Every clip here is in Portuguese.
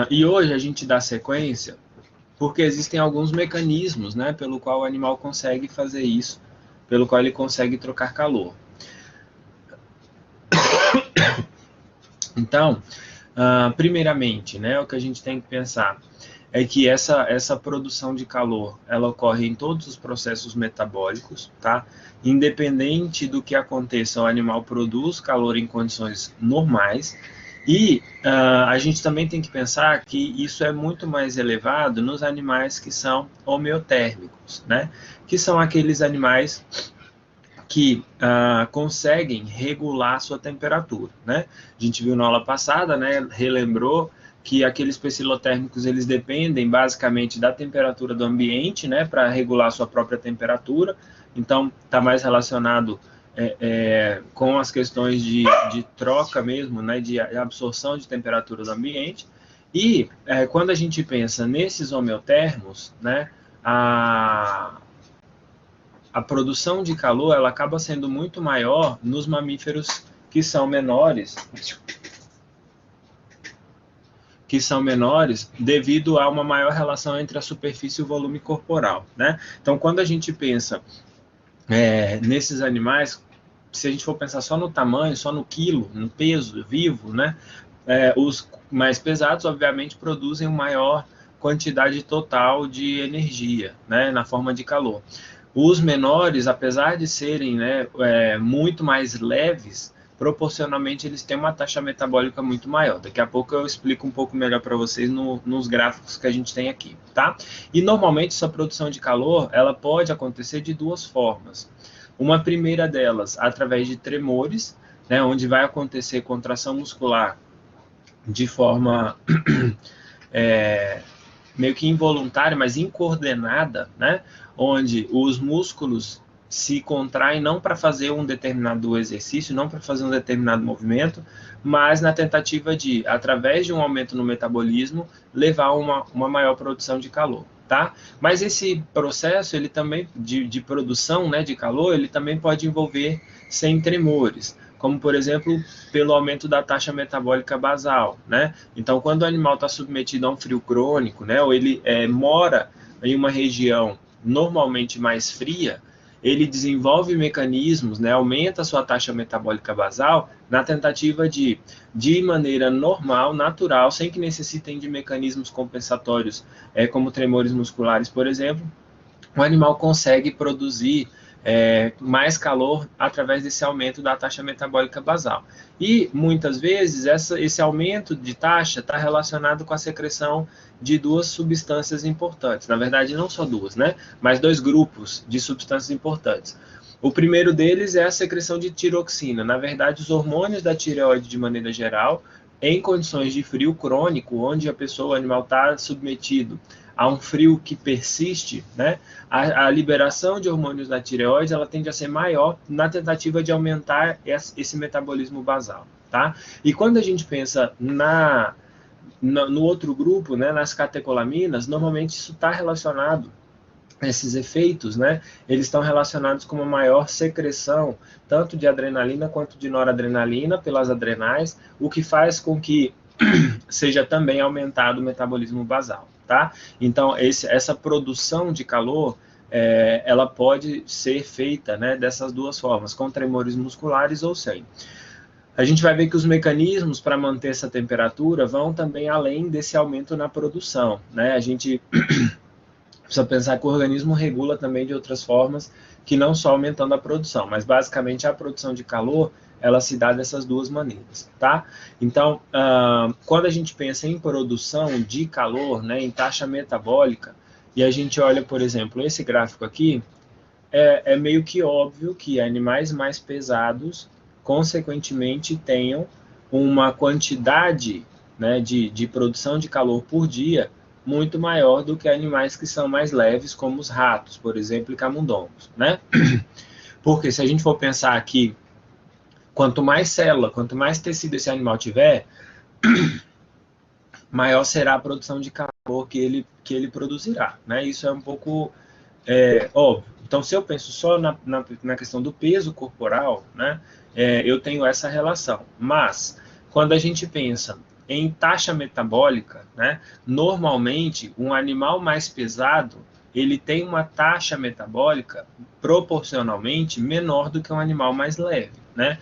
E hoje a gente dá sequência porque existem alguns mecanismos, né, pelo qual o animal consegue fazer isso, pelo qual ele consegue trocar calor. Então, primeiramente, né, o que a gente tem que pensar é que essa produção de calor, ela ocorre em todos os processos metabólicos, tá? Independente do que aconteça, o animal produz calor em condições normais. E a gente também tem que pensar que isso é muito mais elevado nos animais que são homeotérmicos, né? Que são aqueles animais que conseguem regular sua temperatura, né? A gente viu na aula passada, né? Relembrou que aqueles pecilotérmicos eles dependem basicamente da temperatura do ambiente, né? Para regular sua própria temperatura. Então, está mais relacionado com as questões de troca mesmo, né? De absorção de temperatura do ambiente. E quando a gente pensa nesses homeotermos, né? A produção de calor ela acaba sendo muito maior nos mamíferos que são menores, devido a uma maior relação entre a superfície e o volume corporal, né? Então, quando a gente pensa nesses animais, se a gente for pensar só no tamanho, só no quilo, no peso vivo, né? Os mais pesados, obviamente, produzem uma maior quantidade total de energia, né? Na forma de calor. Os menores, apesar de serem, né, muito mais leves, proporcionalmente eles têm uma taxa metabólica muito maior. Daqui a pouco eu explico um pouco melhor para vocês nos gráficos que a gente tem aqui, tá? E normalmente essa produção de calor, ela pode acontecer de duas formas. Uma primeira delas, através de tremores, né, onde vai acontecer contração muscular de forma meio que involuntária, mas incoordenada, né? Onde os músculos se contraem não para fazer um determinado exercício, não para fazer um determinado movimento, mas na tentativa de, através de um aumento no metabolismo, levar uma maior produção de calor, tá? Mas esse processo, ele também, de produção, né, de calor, ele também pode envolver sem tremores, como, por exemplo, pelo aumento da taxa metabólica basal, né? Então, quando o animal está submetido a um frio crônico, né, ou ele mora em uma região normalmente mais fria, ele desenvolve mecanismos, né, aumenta a sua taxa metabólica basal na tentativa de maneira normal, natural, sem que necessitem de mecanismos compensatórios, como tremores musculares, por exemplo, o animal consegue produzir mais calor através desse aumento da taxa metabólica basal. E, muitas vezes, esse aumento de taxa está relacionado com a secreção de duas substâncias importantes. Na verdade, não só duas, né? Mas dois grupos de substâncias importantes. O primeiro deles é a secreção de tiroxina. Na verdade, os hormônios da tireoide, de maneira geral, em condições de frio crônico, onde a pessoa, o animal está submetido a um frio que persiste, né, a liberação de hormônios da tireoide ela tende a ser maior na tentativa de aumentar esse metabolismo basal, tá? E quando a gente pensa no outro grupo, né, nas catecolaminas, normalmente isso está relacionado, esses efeitos, né, eles estão relacionados com uma maior secreção, tanto de adrenalina quanto de noradrenalina pelas adrenais, o que faz com que seja também aumentado o metabolismo basal, tá? Então, essa produção de calor, ela pode ser feita, né, dessas duas formas, com tremores musculares ou sem. A gente vai ver que os mecanismos para manter essa temperatura vão também além desse aumento na produção, né? A gente precisa pensar que o organismo regula também de outras formas, que não só aumentando a produção, mas basicamente a produção de calor, ela se dá dessas duas maneiras, tá? Então, quando a gente pensa em produção de calor, né, em taxa metabólica, e a gente olha, por exemplo, esse gráfico aqui, é meio que óbvio que animais mais pesados, consequentemente, tenham uma quantidade, né, de produção de calor por dia muito maior do que animais que são mais leves, como os ratos, por exemplo, e camundongos, né? Porque se a gente for pensar aqui, quanto mais célula, quanto mais tecido esse animal tiver, maior será a produção de calor que ele produzirá, né? Isso é um pouco óbvio. Então, se eu penso só na questão do peso corporal, né, eu tenho essa relação. Mas, quando a gente pensa em taxa metabólica, né, normalmente um animal mais pesado ele tem uma taxa metabólica proporcionalmente menor do que um animal mais leve, né?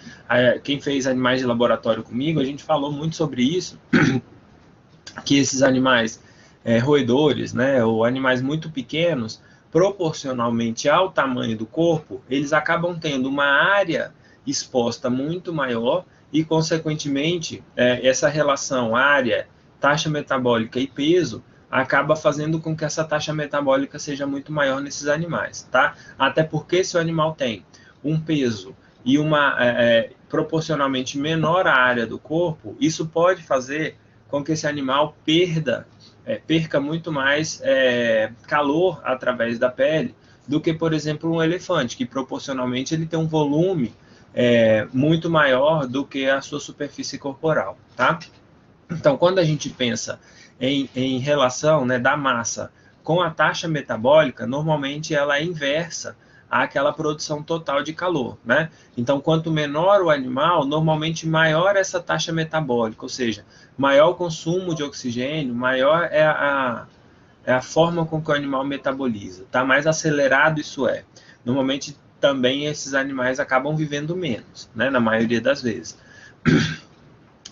Quem fez animais de laboratório comigo, a gente falou muito sobre isso, que esses animais roedores, né, ou animais muito pequenos, proporcionalmente ao tamanho do corpo, eles acabam tendo uma área exposta muito maior e, consequentemente, essa relação área, taxa metabólica e peso acaba fazendo com que essa taxa metabólica seja muito maior nesses animais, tá? Até porque se o animal tem um peso e uma proporcionalmente menor a área do corpo, isso pode fazer com que esse animal perca muito mais calor através da pele do que, por exemplo, um elefante, que proporcionalmente ele tem um volume muito maior do que a sua superfície corporal, tá? Então, quando a gente pensa em relação, né, da massa com a taxa metabólica, normalmente ela é inversa àquela produção total de calor, né? Então, quanto menor o animal, normalmente maior essa taxa metabólica, ou seja, maior o consumo de oxigênio, maior é a forma com que o animal metaboliza, tá? Mais acelerado isso é. Normalmente também esses animais acabam vivendo menos, né? Na maioria das vezes.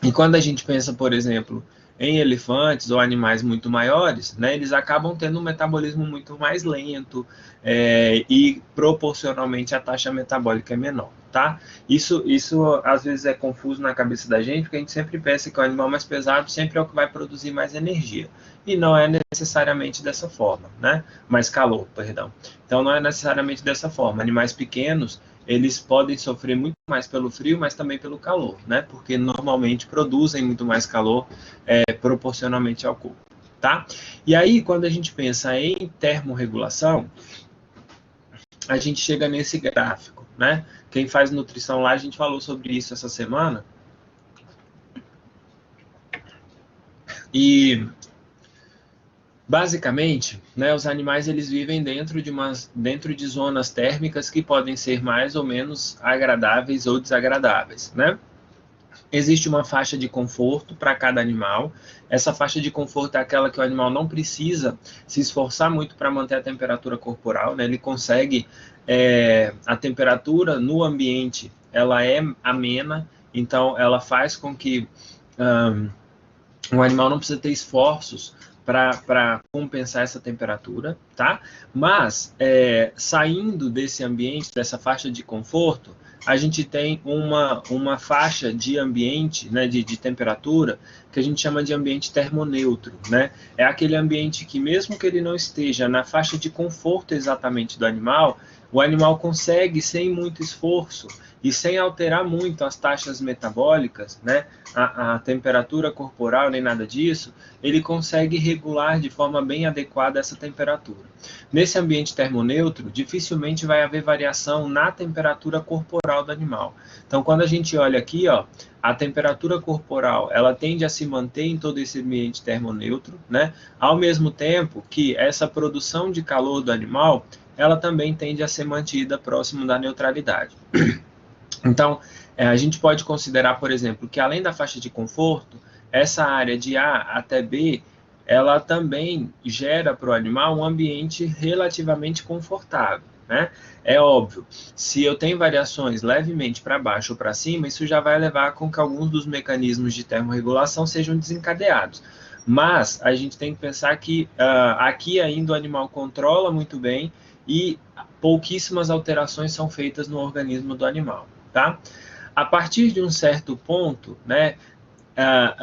E quando a gente pensa, por exemplo, em elefantes ou animais muito maiores, né, eles acabam tendo um metabolismo muito mais lento e proporcionalmente a taxa metabólica é menor, tá? Isso às vezes é confuso na cabeça da gente, porque a gente sempre pensa que o animal mais pesado sempre é o que vai produzir mais energia. E não é necessariamente dessa forma, né? Mais calor, perdão. Então não é necessariamente dessa forma. Animais pequenos, eles podem sofrer muito mais pelo frio, mas também pelo calor, né? Porque normalmente produzem muito mais calor proporcionalmente ao corpo, tá? E aí, quando a gente pensa em termorregulação, a gente chega nesse gráfico, né? Quem faz nutrição lá, a gente falou sobre isso essa semana. E basicamente, né, os animais eles vivem dentro de zonas térmicas que podem ser mais ou menos agradáveis ou desagradáveis, né? Existe uma faixa de conforto para cada animal. Essa faixa de conforto é aquela que o animal não precisa se esforçar muito para manter a temperatura corporal, né? Ele consegue a temperatura no ambiente, ela é amena, então ela faz com que o animal não precisa ter esforços para compensar essa temperatura, tá? Mas, saindo desse ambiente, dessa faixa de conforto, a gente tem uma faixa de ambiente, né, de temperatura, que a gente chama de ambiente termoneutro, né? É aquele ambiente que, mesmo que ele não esteja na faixa de conforto exatamente do animal, o animal consegue, sem muito esforço e sem alterar muito as taxas metabólicas, né, a temperatura corporal, nem nada disso, ele consegue regular de forma bem adequada essa temperatura. Nesse ambiente termoneutro, dificilmente vai haver variação na temperatura corporal do animal. Então, quando a gente olha aqui, ó, a temperatura corporal, ela tende a se manter em todo esse ambiente termoneutro, né? Ao mesmo tempo que essa produção de calor do animal, ela também tende a ser mantida próximo da neutralidade. Então, a gente pode considerar, por exemplo, que além da faixa de conforto, essa área de A até B, ela também gera para o animal um ambiente relativamente confortável, né? É óbvio, se eu tenho variações levemente para baixo ou para cima, isso já vai levar com que alguns dos mecanismos de termorregulação sejam desencadeados. Mas a gente tem que pensar que aqui ainda o animal controla muito bem e pouquíssimas alterações são feitas no organismo do animal, tá? A partir de um certo ponto, né,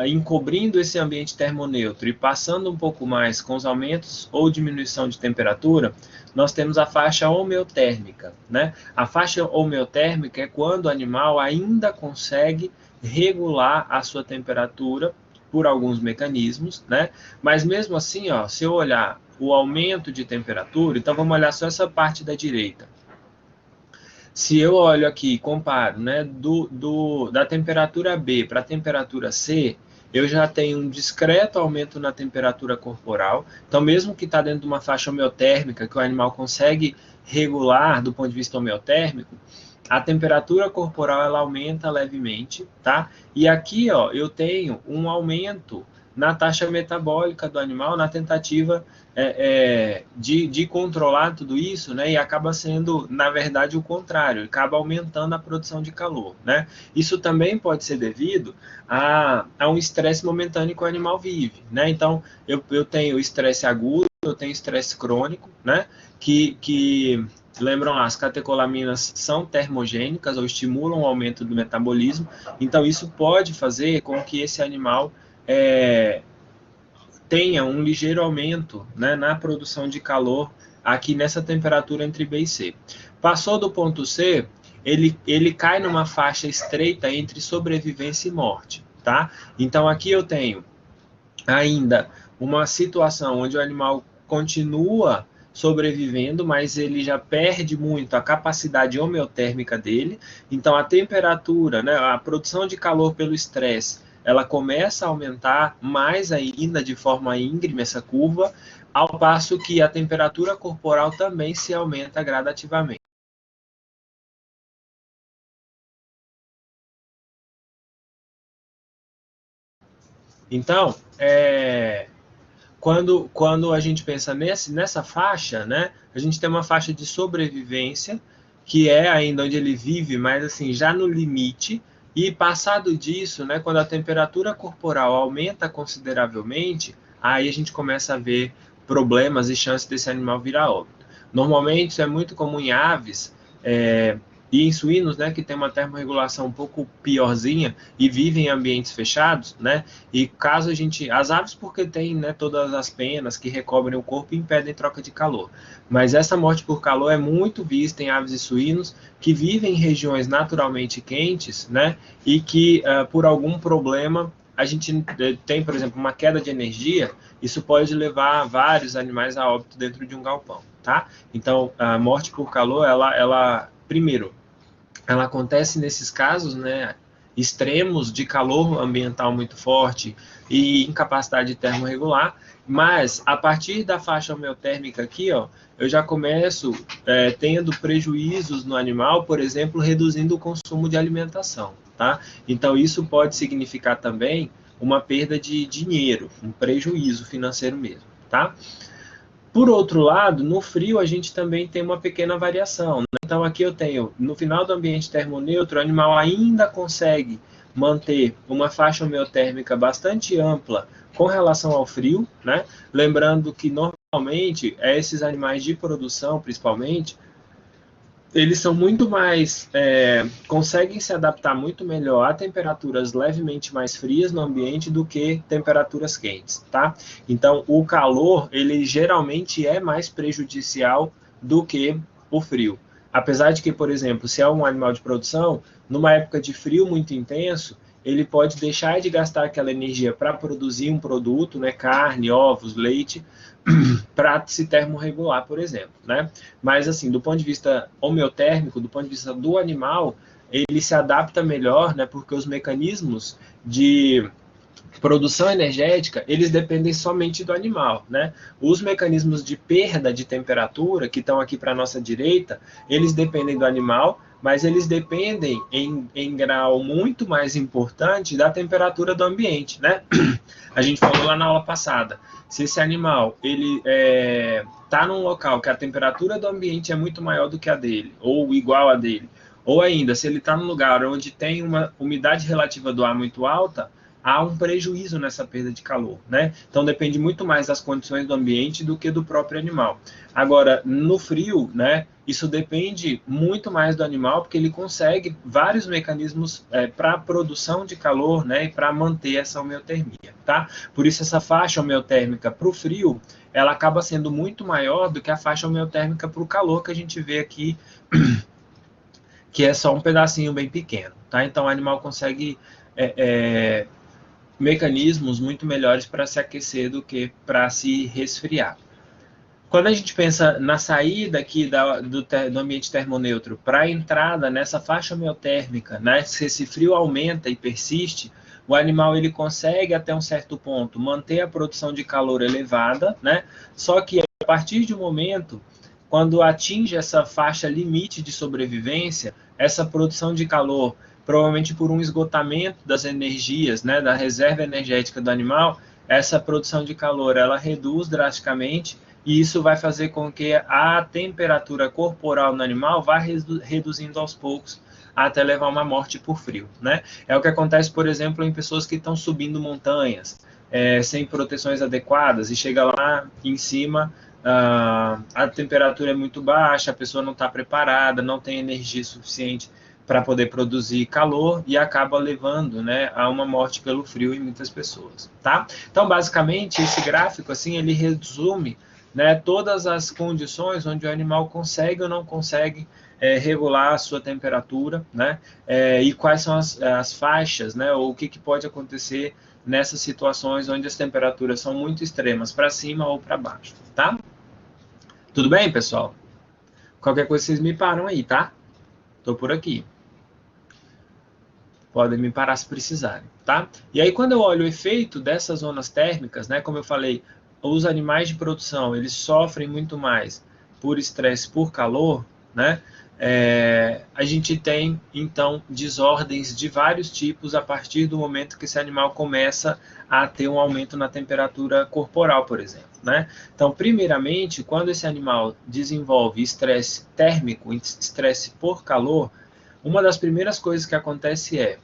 encobrindo esse ambiente termoneutro e passando um pouco mais com os aumentos ou diminuição de temperatura, nós temos a faixa homeotérmica, né? A faixa homeotérmica é quando o animal ainda consegue regular a sua temperatura por alguns mecanismos, né? Mas mesmo assim, ó, se eu olhar o aumento de temperatura, então vamos olhar só essa parte da direita. Se eu olho aqui e comparo, né, da temperatura B para a temperatura C, eu já tenho um discreto aumento na temperatura corporal. Então, mesmo que está dentro de uma faixa homeotérmica, que o animal consegue regular do ponto de vista homeotérmico, a temperatura corporal ela aumenta levemente, tá? E aqui, ó, eu tenho um aumento na taxa metabólica do animal, na tentativa de controlar tudo isso, né? E acaba sendo, na verdade, o contrário, acaba aumentando a produção de calor, né? Isso também pode ser devido a um estresse momentâneo que o animal vive, né? Então, eu tenho estresse agudo, eu tenho estresse crônico, né? Que lembram lá, as catecolaminas são termogênicas ou estimulam o aumento do metabolismo, então isso pode fazer com que esse animal tenha um ligeiro aumento, né, na produção de calor aqui nessa temperatura entre B e C. Passou do ponto C, ele cai numa faixa estreita entre sobrevivência e morte, tá? Então aqui eu tenho ainda uma situação onde o animal continua sobrevivendo, mas ele já perde muito a capacidade homeotérmica dele. Então a temperatura, né, a produção de calor pelo estresse, ela começa a aumentar mais ainda de forma íngreme essa curva, ao passo que a temperatura corporal também se aumenta gradativamente. Então, quando a gente pensa nessa faixa, né, a gente tem uma faixa de sobrevivência, que é ainda onde ele vive, mas assim, já no limite, e passado disso, né, quando a temperatura corporal aumenta consideravelmente, aí a gente começa a ver problemas e chances desse animal virar óbito. Normalmente, isso é muito comum em aves, e em suínos, né, que tem uma termorregulação um pouco piorzinha e vivem em ambientes fechados, né, e caso as aves porque tem, né, todas as penas que recobrem o corpo e impedem troca de calor, mas essa morte por calor é muito vista em aves e suínos que vivem em regiões naturalmente quentes, né, e que por algum problema a gente tem, por exemplo, uma queda de energia, isso pode levar vários animais a óbito dentro de um galpão, tá? Então, a morte por calor, ela primeiro, ela acontece nesses casos, né, extremos de calor ambiental muito forte e incapacidade termorregular, mas a partir da faixa homeotérmica aqui, ó, eu já começo tendo prejuízos no animal, por exemplo, reduzindo o consumo de alimentação, tá? Então isso pode significar também uma perda de dinheiro, um prejuízo financeiro mesmo, tá? Por outro lado, no frio a gente também tem uma pequena variação, né? Então aqui eu tenho, no final do ambiente termoneutro, o animal ainda consegue manter uma faixa homeotérmica bastante ampla com relação ao frio, né? Lembrando que normalmente esses animais de produção, principalmente, eles são muito mais, conseguem se adaptar muito melhor a temperaturas levemente mais frias no ambiente do que temperaturas quentes, tá? Então, o calor, ele geralmente é mais prejudicial do que o frio. Apesar de que, por exemplo, se é um animal de produção, numa época de frio muito intenso, ele pode deixar de gastar aquela energia para produzir um produto, né, carne, ovos, leite, para se termorregular, por exemplo, né? Mas assim, do ponto de vista homeotérmico, do ponto de vista do animal, ele se adapta melhor, né? Porque os mecanismos de produção energética, eles dependem somente do animal, né? Os mecanismos de perda de temperatura, que estão aqui para a nossa direita, eles dependem do animal, mas eles dependem em grau muito mais importante da temperatura do ambiente, né? A gente falou lá na aula passada, se esse animal ele está num local que a temperatura do ambiente é muito maior do que a dele, ou igual a dele, ou ainda, se ele está num lugar onde tem uma umidade relativa do ar muito alta, há um prejuízo nessa perda de calor, né? Então depende muito mais das condições do ambiente do que do próprio animal. Agora, no frio, né, isso depende muito mais do animal, porque ele consegue vários mecanismos para a produção de calor, né, e para manter essa homeotermia, tá? Por isso essa faixa homeotérmica para o frio, ela acaba sendo muito maior do que a faixa homeotérmica para o calor que a gente vê aqui, que é só um pedacinho bem pequeno, tá? Então o animal consegue mecanismos muito melhores para se aquecer do que para se resfriar. Quando a gente pensa na saída aqui do ambiente termoneutro para a entrada nessa faixa homeotérmica, né, se esse frio aumenta e persiste, o animal ele consegue até um certo ponto manter a produção de calor elevada, né, só que a partir de um momento quando atinge essa faixa limite de sobrevivência, essa produção de calor, provavelmente por um esgotamento das energias, né, da reserva energética do animal, essa produção de calor ela reduz drasticamente e isso vai fazer com que a temperatura corporal no animal vá reduzindo aos poucos até levar a uma morte por frio, né? É o que acontece, por exemplo, em pessoas que estão subindo montanhas, sem proteções adequadas, e chega lá em cima, a temperatura é muito baixa, a pessoa não está preparada, não tem energia suficiente para poder produzir calor e acaba levando, né, a uma morte pelo frio em muitas pessoas, tá? Então, basicamente, esse gráfico, assim, ele resume, né, todas as condições onde o animal consegue ou não consegue regular a sua temperatura, né, e quais são as faixas, né, ou o que pode acontecer nessas situações onde as temperaturas são muito extremas, para cima ou para baixo, tá? Tudo bem, pessoal? Qualquer coisa vocês me param aí, tá? Tô por aqui. Podem me parar se precisarem, tá? E aí, quando eu olho o efeito dessas zonas térmicas, né, como eu falei, os animais de produção, eles sofrem muito mais por estresse, por calor, né? A gente tem, então, desordens de vários tipos a partir do momento que esse animal começa a ter um aumento na temperatura corporal, por exemplo, né? Então, primeiramente, quando esse animal desenvolve estresse térmico, estresse por calor, uma das primeiras coisas que acontece é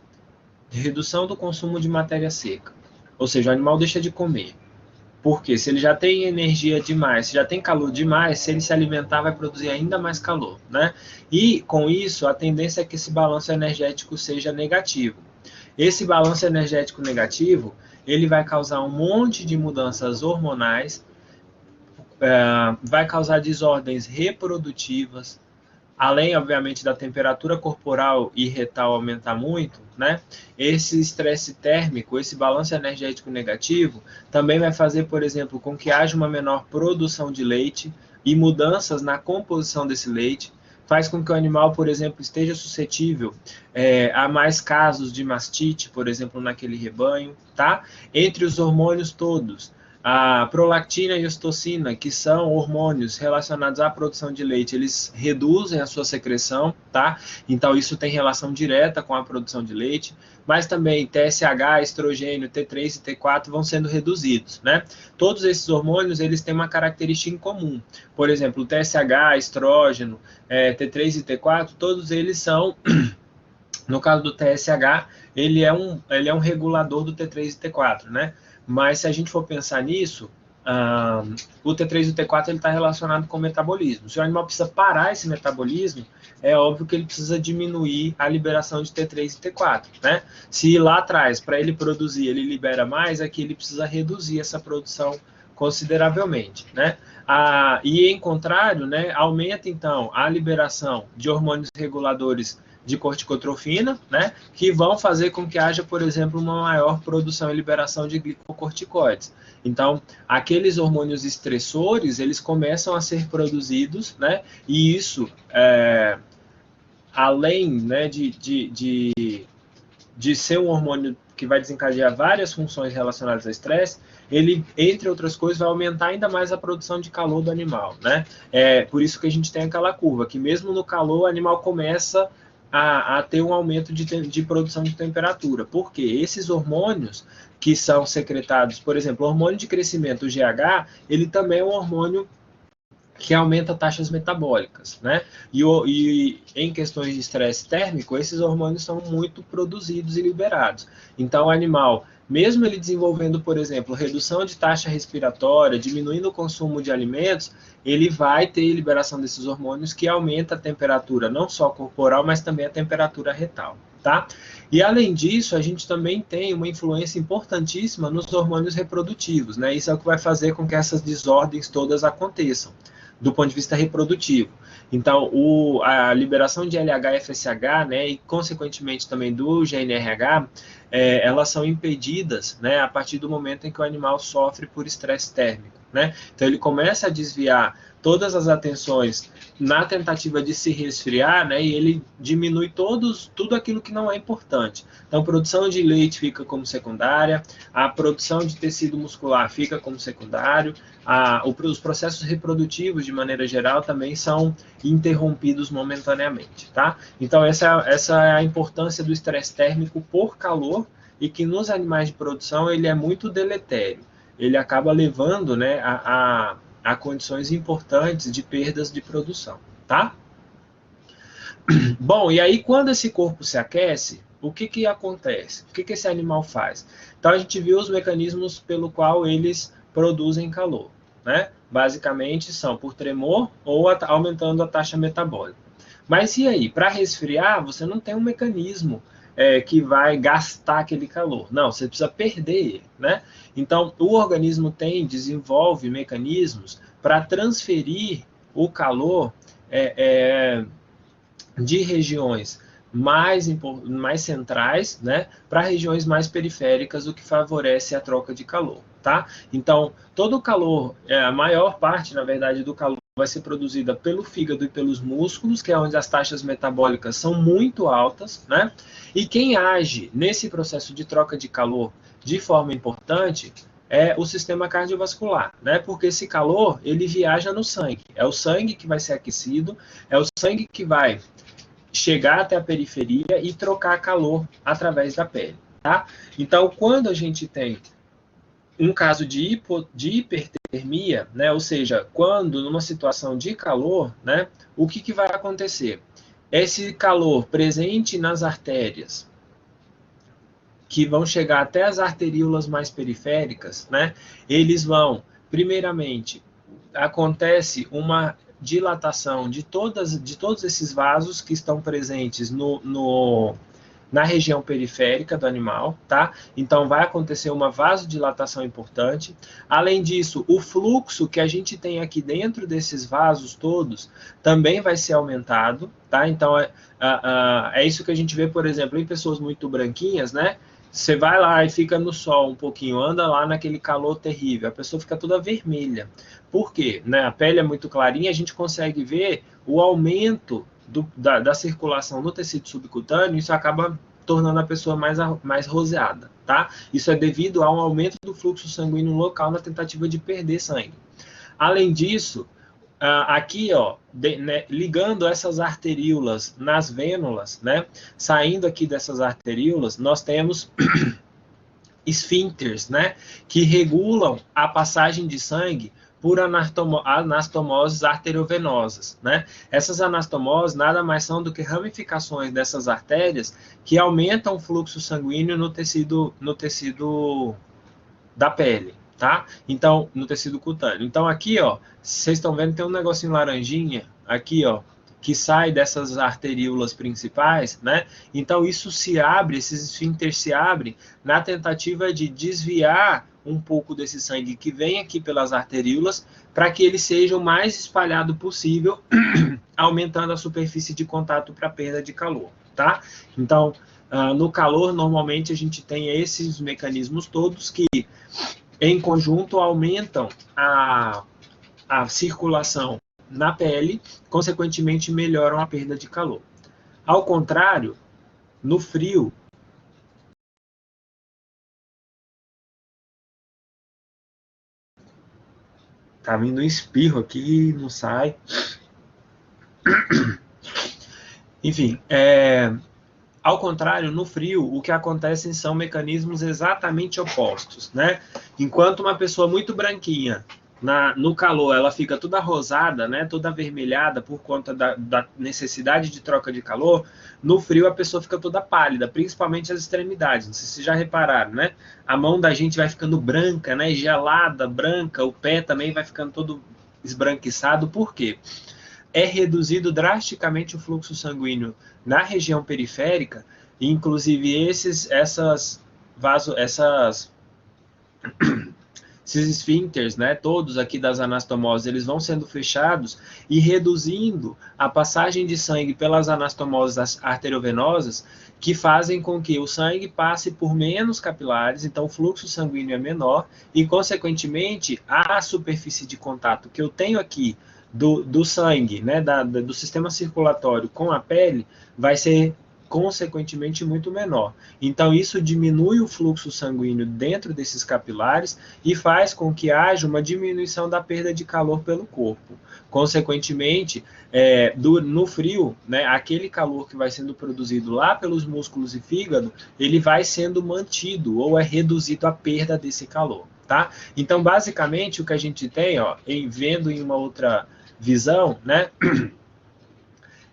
redução do consumo de matéria seca. Ou seja, o animal deixa de comer. Porque se ele já tem energia demais, se já tem calor demais, se ele se alimentar vai produzir ainda mais calor, né? E com isso, a tendência é que esse balanço energético seja negativo. Esse balanço energético negativo, ele vai causar um monte de mudanças hormonais, vai causar desordens reprodutivas, além, obviamente, da temperatura corporal e retal aumentar muito, né? Esse estresse térmico, esse balanço energético negativo, também vai fazer, por exemplo, com que haja uma menor produção de leite e mudanças na composição desse leite, faz com que o animal, por exemplo, esteja suscetível a mais casos de mastite, por exemplo, naquele rebanho, tá? Entre os hormônios todos, a prolactina e a ocitocina, que são hormônios relacionados à produção de leite, eles reduzem a sua secreção, tá? Então isso tem relação direta com a produção de leite, mas também TSH, estrogênio, T3 e T4 vão sendo reduzidos, né? Todos esses hormônios, eles têm uma característica em comum. Por exemplo, o TSH, estrógeno, T3 e T4, todos eles são no caso do TSH, ele é um regulador do T3 e T4, né? Mas se a gente for pensar nisso, o T3 e o T4 está relacionado com o metabolismo. Se o animal precisa parar esse metabolismo, é óbvio que ele precisa diminuir a liberação de T3 e T4, né? Se lá atrás, para ele produzir, ele libera mais, aqui ele precisa reduzir essa produção consideravelmente, né? E em contrário, né, aumenta então a liberação de hormônios reguladores de corticotrofina, né, que vão fazer com que haja, por exemplo, uma maior produção e liberação de glicocorticoides. Então, aqueles hormônios estressores, eles começam a ser produzidos, né, e isso, além, né, de ser um hormônio que vai desencadear várias funções relacionadas ao estresse, ele, entre outras coisas, vai aumentar ainda mais a produção de calor do animal, né? Por isso que a gente tem aquela curva, que mesmo no calor o animal começa a ter um aumento de produção de temperatura. Porque esses hormônios que são secretados, por exemplo, o hormônio de crescimento, o GH, ele também é um hormônio que aumenta taxas metabólicas, né? E em questões de estresse térmico, esses hormônios são muito produzidos e liberados. Então, o animal, mesmo ele desenvolvendo, por exemplo, redução de taxa respiratória, diminuindo o consumo de alimentos, ele vai ter liberação desses hormônios que aumenta a temperatura, não só corporal, mas também a temperatura retal, tá? E além disso, a gente também tem uma influência importantíssima nos hormônios reprodutivos, né? Isso é o que vai fazer com que essas desordens todas aconteçam do ponto de vista reprodutivo. Então, a liberação de LH e FSH, né, e consequentemente também do GNRH, elas são impedidas, né, a partir do momento em que o animal sofre por estresse térmico, né? Então ele começa a desviar todas as atenções na tentativa de se resfriar, né? E ele diminui tudo aquilo que não é importante. Então, a produção de leite fica como secundária, a produção de tecido muscular fica como secundário, os processos reprodutivos, de maneira geral, também são interrompidos momentaneamente, tá? Então, essa é a importância do estresse térmico por calor, e que nos animais de produção ele é muito deletério. Ele acaba levando, né, a condições importantes de perdas de produção, tá? Bom, e aí quando esse corpo se aquece, o que acontece? O que esse animal faz? Então a gente viu os mecanismos pelo qual eles produzem calor, né? Basicamente são por tremor ou aumentando a taxa metabólica. Mas e aí? Para resfriar, você não tem um mecanismo que vai gastar aquele calor. Não, você precisa perder ele, né? Então, o organismo desenvolve mecanismos para transferir o calor de regiões mais centrais, né, para regiões mais periféricas, o que favorece a troca de calor, tá? Então, todo o calor, a maior parte, na verdade, do calor vai ser produzida pelo fígado e pelos músculos, que é onde as taxas metabólicas são muito altas, né? E quem age nesse processo de troca de calor de forma importante é o sistema cardiovascular, né? Porque esse calor, ele viaja no sangue. É o sangue que vai ser aquecido, é o sangue que vai chegar até a periferia e trocar calor através da pele, tá? Então, quando a gente tem um caso de hipertermia, né, ou seja, quando numa situação de calor, né, o que vai acontecer? Esse calor presente nas artérias, que vão chegar até as arteríolas mais periféricas, né, eles vão, primeiramente, acontece uma dilatação de todos esses vasos que estão presentes na região periférica do animal, tá? Então vai acontecer uma vasodilatação importante. Além disso, o fluxo que a gente tem aqui dentro desses vasos todos também vai ser aumentado, tá? Então é isso que a gente vê, por exemplo, em pessoas muito branquinhas, né? Você vai lá e fica no sol um pouquinho, anda lá naquele calor terrível, a pessoa fica toda vermelha. Por quê? Né? A pele é muito clarinha, a gente consegue ver o aumento da circulação no tecido subcutâneo, isso acaba tornando a pessoa mais roseada, tá? Isso é devido ao aumento do fluxo sanguíneo local na tentativa de perder sangue. Além disso, aqui, ó, né, ligando essas arteríolas nas vênulas, né, saindo aqui dessas arteríolas, nós temos esfíncteres, né, que regulam a passagem de sangue por anastomoses arteriovenosas, né? Essas anastomoses nada mais são do que ramificações dessas artérias que aumentam o fluxo sanguíneo no tecido da pele, tá? Então, no tecido cutâneo. Então, aqui, ó, vocês estão vendo, tem um negocinho laranjinha, aqui, ó, que sai dessas arteríolas principais, né? Então, isso se abre, esses esfíncteres se abrem na tentativa de desviar um pouco desse sangue que vem aqui pelas arteríolas para que ele seja o mais espalhado possível, aumentando a superfície de contato para perda de calor, tá? Então, no calor, normalmente, a gente tem esses mecanismos todos que, em conjunto, aumentam a circulação na pele, consequentemente melhoram a perda de calor. Ao contrário, no frio, tá vindo um espirro aqui, não sai. Enfim, ao contrário, no frio, o que acontece são mecanismos exatamente opostos, né? Enquanto uma pessoa muito branquinha, no calor, ela fica toda rosada, né? Toda avermelhada por conta da necessidade de troca de calor, no frio a pessoa fica toda pálida, principalmente as extremidades. Não sei se vocês já repararam, né? A mão da gente vai ficando branca, né? Gelada, branca, o pé também vai ficando todo esbranquiçado. Por quê? É reduzido drasticamente o fluxo sanguíneo na região periférica, inclusive esses esfíncteres, né, todos aqui das anastomoses, eles vão sendo fechados e reduzindo a passagem de sangue pelas anastomoses arteriovenosas, que fazem com que o sangue passe por menos capilares, então o fluxo sanguíneo é menor e, consequentemente, a superfície de contato que eu tenho aqui do sangue, né, do sistema circulatório com a pele, vai ser consequentemente muito menor. Então isso diminui o fluxo sanguíneo dentro desses capilares e faz com que haja uma diminuição da perda de calor pelo corpo. Consequentemente, no frio, né, aquele calor que vai sendo produzido lá pelos músculos e fígado, ele vai sendo mantido ou é reduzido a perda desse calor. Tá? Então, basicamente, o que a gente tem, ó, vendo em uma outra visão, né,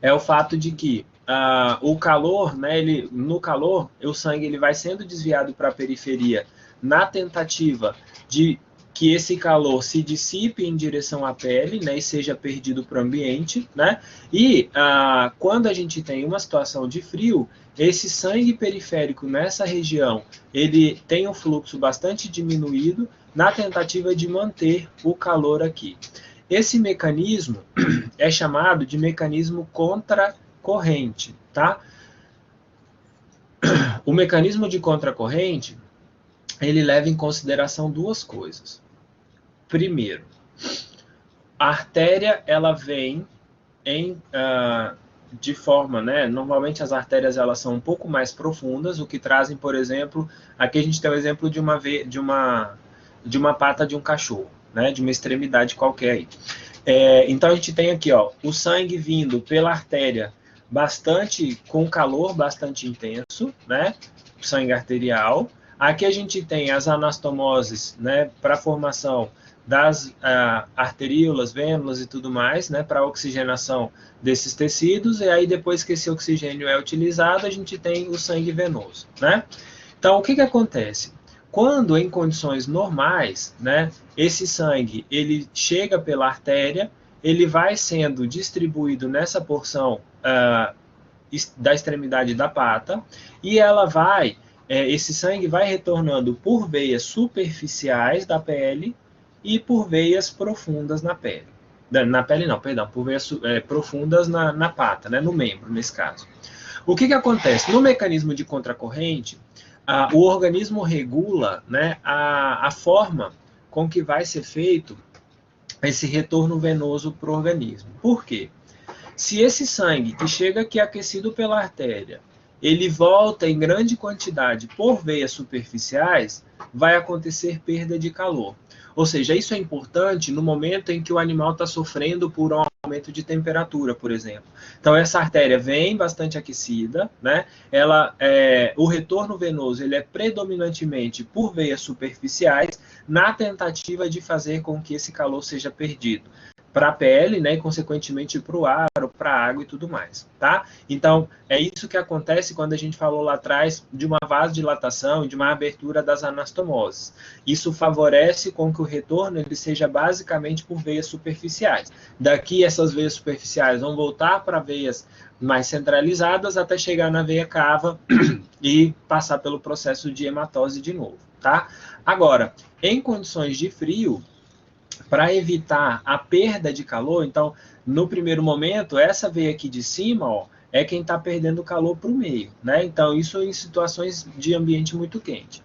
é o fato de que o calor, né, no calor, o sangue ele vai sendo desviado para a periferia na tentativa de que esse calor se dissipe em direção à pele, né, e seja perdido para o ambiente, né? E quando a gente tem uma situação de frio, esse sangue periférico nessa região, ele tem um fluxo bastante diminuído na tentativa de manter o calor aqui. Esse mecanismo é chamado de mecanismo contracorrente, tá? O mecanismo de contracorrente, ele leva em consideração duas coisas. Primeiro, a artéria, ela vem de forma, né? Normalmente as artérias elas são um pouco mais profundas, o que trazem, por exemplo, aqui a gente tem o exemplo de uma pata de um cachorro, né? De uma extremidade qualquer aí. Então a gente tem aqui, ó, o sangue vindo pela artéria com calor bastante intenso, né? O sangue arterial. Aqui a gente tem as anastomoses, né? Para a formação das arteríolas, vênulas e tudo mais, né? Para a oxigenação desses tecidos. E aí depois que esse oxigênio é utilizado, a gente tem o sangue venoso, né? Então o que acontece? Quando em condições normais, né, esse sangue ele chega pela artéria, ele vai sendo distribuído nessa porção da extremidade da pata e esse sangue vai retornando por veias superficiais da pele e por veias profundas na pele. Na pele não, perdão, por veias profundas na pata, né, no membro, nesse caso. O que acontece? No mecanismo de contracorrente, o organismo regula, né, a forma com que vai ser feito esse retorno venoso para o organismo. Por quê? Se esse sangue que chega aqui aquecido pela artéria, ele volta em grande quantidade por veias superficiais, vai acontecer perda de calor. Ou seja, isso é importante no momento em que o animal está sofrendo por um aumento de temperatura, por exemplo. Então, essa artéria vem bastante aquecida, né? O retorno venoso ele é predominantemente por veias superficiais, na tentativa de fazer com que esse calor seja perdido para a pele, né, e consequentemente para o ar, para a água e tudo mais, tá? Então, é isso que acontece quando a gente falou lá atrás de uma vasodilatação, de uma abertura das anastomoses. Isso favorece com que o retorno ele seja basicamente por veias superficiais. Daqui, essas veias superficiais vão voltar para veias mais centralizadas até chegar na veia cava e passar pelo processo de hematose de novo, tá? Agora, em condições de frio, para evitar a perda de calor, então, no primeiro momento, essa veia aqui de cima, ó, é quem está perdendo calor para o meio, né? Então, isso em situações de ambiente muito quente.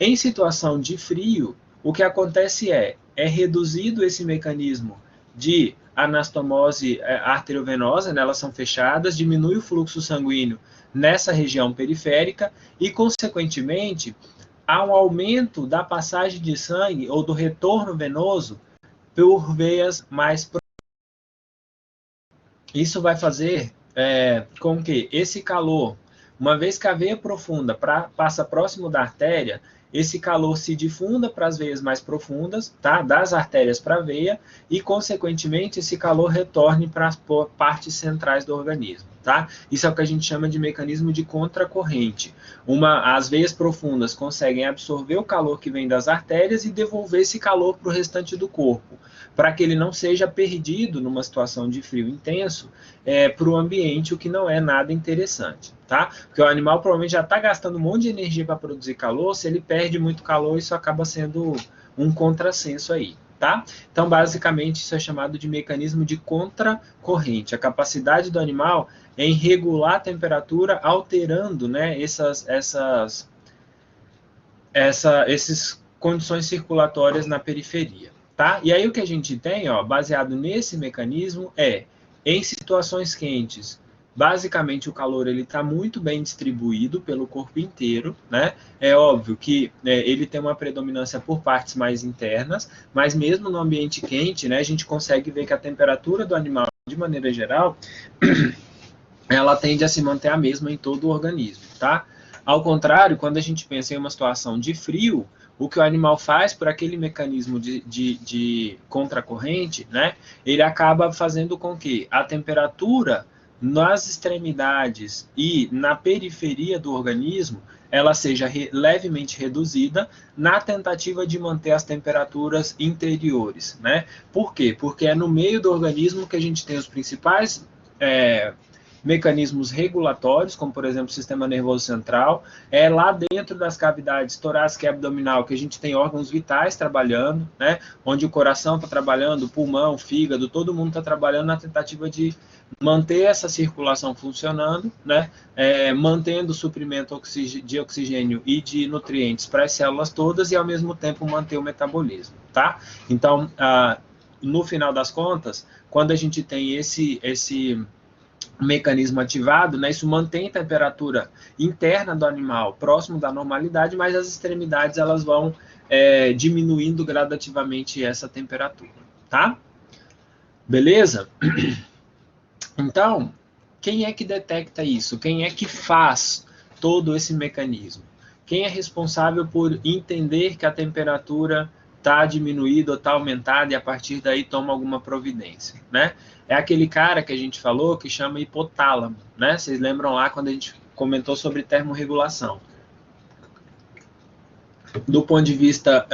Em situação de frio, o que acontece é reduzido esse mecanismo de anastomose arteriovenosa, né? Elas são fechadas, diminui o fluxo sanguíneo nessa região periférica e, consequentemente, há um aumento da passagem de sangue ou do retorno venoso por veias mais profundas. Isso vai fazer com que esse calor, uma vez que a veia profunda passa próximo da artéria, esse calor se difunda para as veias mais profundas, tá? Das artérias para a veia, e, consequentemente, esse calor retorne para as partes centrais do organismo. Tá? Isso é o que a gente chama de mecanismo de contracorrente. As veias profundas conseguem absorver o calor que vem das artérias e devolver esse calor para o restante do corpo, para que ele não seja perdido numa situação de frio intenso para o ambiente, o que não é nada interessante. Tá? Porque o animal provavelmente já está gastando um monte de energia para produzir calor, se ele perde muito calor, isso acaba sendo um contrassenso aí. tá? Então, basicamente, isso é chamado de mecanismo de contracorrente, a capacidade do animal em regular a temperatura, alterando, né, essas condições circulatórias na periferia, tá? E aí o que a gente tem, ó, baseado nesse mecanismo, em situações quentes, basicamente o calor ele está muito bem distribuído pelo corpo inteiro, né? É óbvio que ele tem uma predominância por partes mais internas, mas mesmo no ambiente quente, né, a gente consegue ver que a temperatura do animal, de maneira geral, ela tende a se manter a mesma em todo o organismo, tá? Ao contrário, quando a gente pensa em uma situação de frio, o que o animal faz por aquele mecanismo de contracorrente, né, ele acaba fazendo com que a temperatura nas extremidades e na periferia do organismo ela seja levemente reduzida na tentativa de manter as temperaturas interiores, né? Por quê? Porque é no meio do organismo que a gente tem os principais mecanismos regulatórios, como por exemplo o sistema nervoso central, é lá dentro das cavidades torácica e abdominal que a gente tem órgãos vitais trabalhando, né, onde o coração está trabalhando, o pulmão, o fígado, todo mundo está trabalhando na tentativa de manter essa circulação funcionando, né, mantendo o suprimento de oxigênio e de nutrientes para as células todas e ao mesmo tempo manter o metabolismo, tá? Então, no final das contas, quando a gente tem esse mecanismo ativado, né, isso mantém a temperatura interna do animal próximo da normalidade, mas as extremidades elas vão diminuindo gradativamente essa temperatura, tá? Beleza? Então, quem é que detecta isso? Quem é que faz todo esse mecanismo? Quem é responsável por entender que a temperatura está diminuída ou está aumentada e a partir daí toma alguma providência, né? É aquele cara que a gente falou que chama hipotálamo, né? Vocês lembram lá quando a gente comentou sobre termorregulação. Do ponto de vista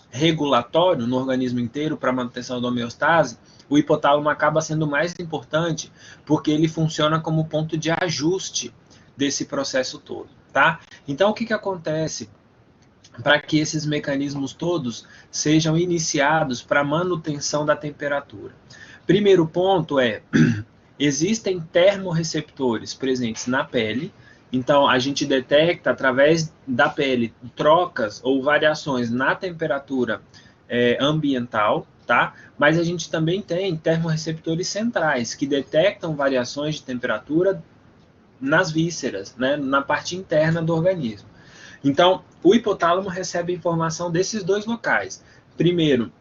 regulatório no organismo inteiro para manutenção da homeostase, o hipotálamo acaba sendo mais importante porque ele funciona como ponto de ajuste desse processo todo, tá? Então, o que acontece para que esses mecanismos todos sejam iniciados para manutenção da temperatura? Primeiro ponto existem termorreceptores presentes na pele, então a gente detecta através da pele trocas ou variações na temperatura ambiental, tá? Mas a gente também tem termorreceptores centrais que detectam variações de temperatura nas vísceras, né? Na parte interna do organismo. Então, o hipotálamo recebe informação desses dois locais. Primeiro,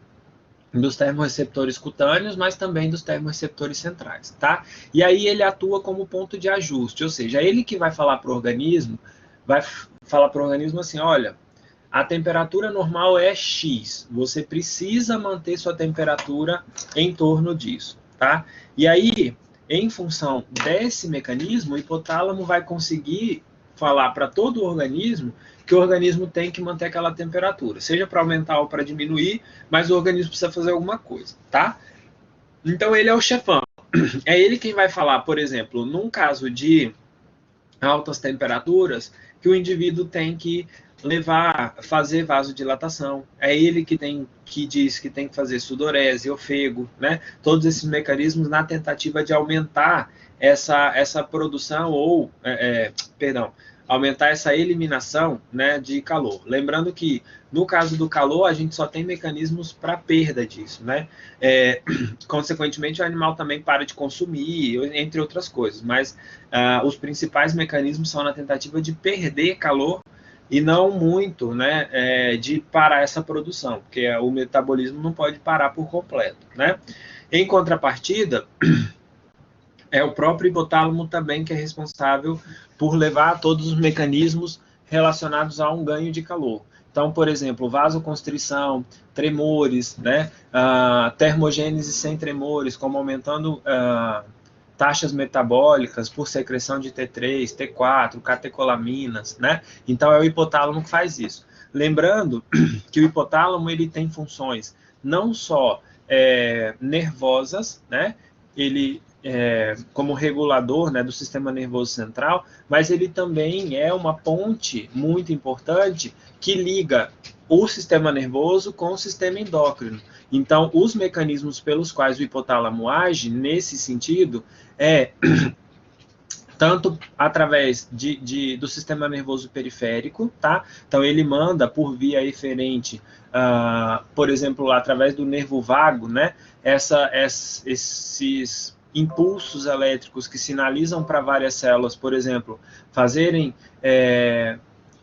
dos termorreceptores cutâneos, mas também dos termorreceptores centrais, tá? E aí ele atua como ponto de ajuste, ou seja, ele que vai falar para o organismo, assim, olha, a temperatura normal é X, você precisa manter sua temperatura em torno disso, tá? E aí, em função desse mecanismo, o hipotálamo vai conseguir falar para todo o organismo que o organismo tem que manter aquela temperatura, seja para aumentar ou para diminuir, mas o organismo precisa fazer alguma coisa, tá? Então ele é o chefão. É ele quem vai falar, por exemplo, num caso de altas temperaturas, que o indivíduo tem que fazer vasodilatação. É ele que diz que tem que fazer sudorese, ofego, né? Todos esses mecanismos na tentativa de aumentar essa produção ou, aumentar essa eliminação, né, de calor. Lembrando que, no caso do calor, a gente só tem mecanismos para perda disso, né? Consequentemente, o animal também para de consumir, entre outras coisas, mas os principais mecanismos são na tentativa de perder calor e não muito, né, de parar essa produção, porque o metabolismo não pode parar por completo, né? Em contrapartida, é o próprio hipotálamo também que é responsável por levar todos os mecanismos relacionados a um ganho de calor. Então, por exemplo, vasoconstrição, tremores, né? Termogênese sem tremores, como aumentando taxas metabólicas por secreção de T3, T4, catecolaminas, né? Então, é o hipotálamo que faz isso. Lembrando que o hipotálamo ele tem funções não só nervosas, né? Ele como regulador, né, do sistema nervoso central, mas ele também é uma ponte muito importante que liga o sistema nervoso com o sistema endócrino. Então, os mecanismos pelos quais o hipotálamo age, nesse sentido, tanto através do sistema nervoso periférico, tá? Então, ele manda por via eferente, por exemplo, através do nervo vago, né? Esses impulsos elétricos que sinalizam para várias células, por exemplo, fazerem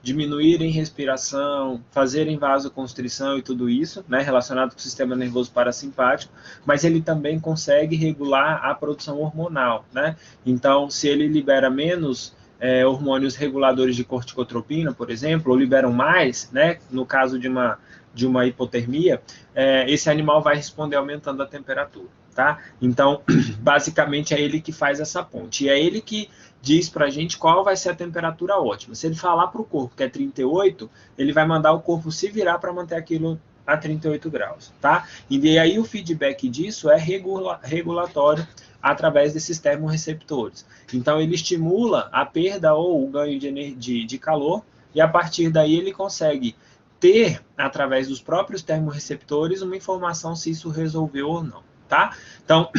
diminuírem respiração, fazerem vasoconstrição e tudo isso, né, relacionado com o sistema nervoso parasimpático, mas ele também consegue regular a produção hormonal, né? Então, se ele libera menos hormônios reguladores de corticotropina, por exemplo, ou liberam mais, né, no caso de uma hipotermia, esse animal vai responder aumentando a temperatura, tá? Então, basicamente é ele que faz essa ponte, e é ele que diz para a gente qual vai ser a temperatura ótima. Se ele falar para o corpo que é 38, ele vai mandar o corpo se virar para manter aquilo a 38 graus, tá? E aí o feedback disso é regulatório através desses termorreceptores. Então ele estimula a perda ou o ganho de calor, e a partir daí ele consegue ter, através dos próprios termorreceptores, uma informação se isso resolveu ou não, tá? Então,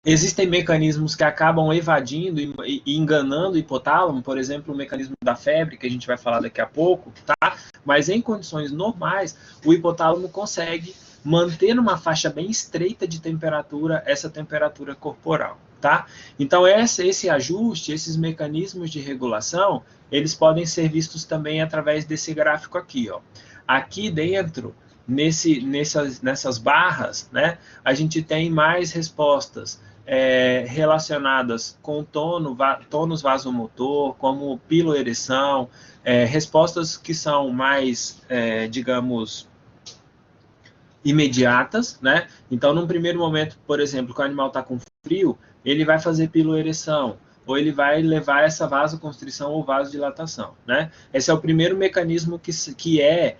existem mecanismos que acabam evadindo e enganando o hipotálamo, por exemplo, o mecanismo da febre, que a gente vai falar daqui a pouco, tá? Mas em condições normais, o hipotálamo consegue manter numa faixa bem estreita de temperatura, essa temperatura corporal, tá? Então, esse ajuste, esses mecanismos de regulação, eles podem ser vistos também através desse gráfico aqui, ó. Aqui dentro, nessas barras, né, a gente tem mais respostas relacionadas com tônus vasomotor, como piloereção, respostas que são mais, digamos, imediatas, né? Então, num primeiro momento, por exemplo, que o animal está com frio, ele vai fazer piloereção, ou ele vai levar essa vasoconstrição ou vasodilatação, né? Esse é o primeiro mecanismo que é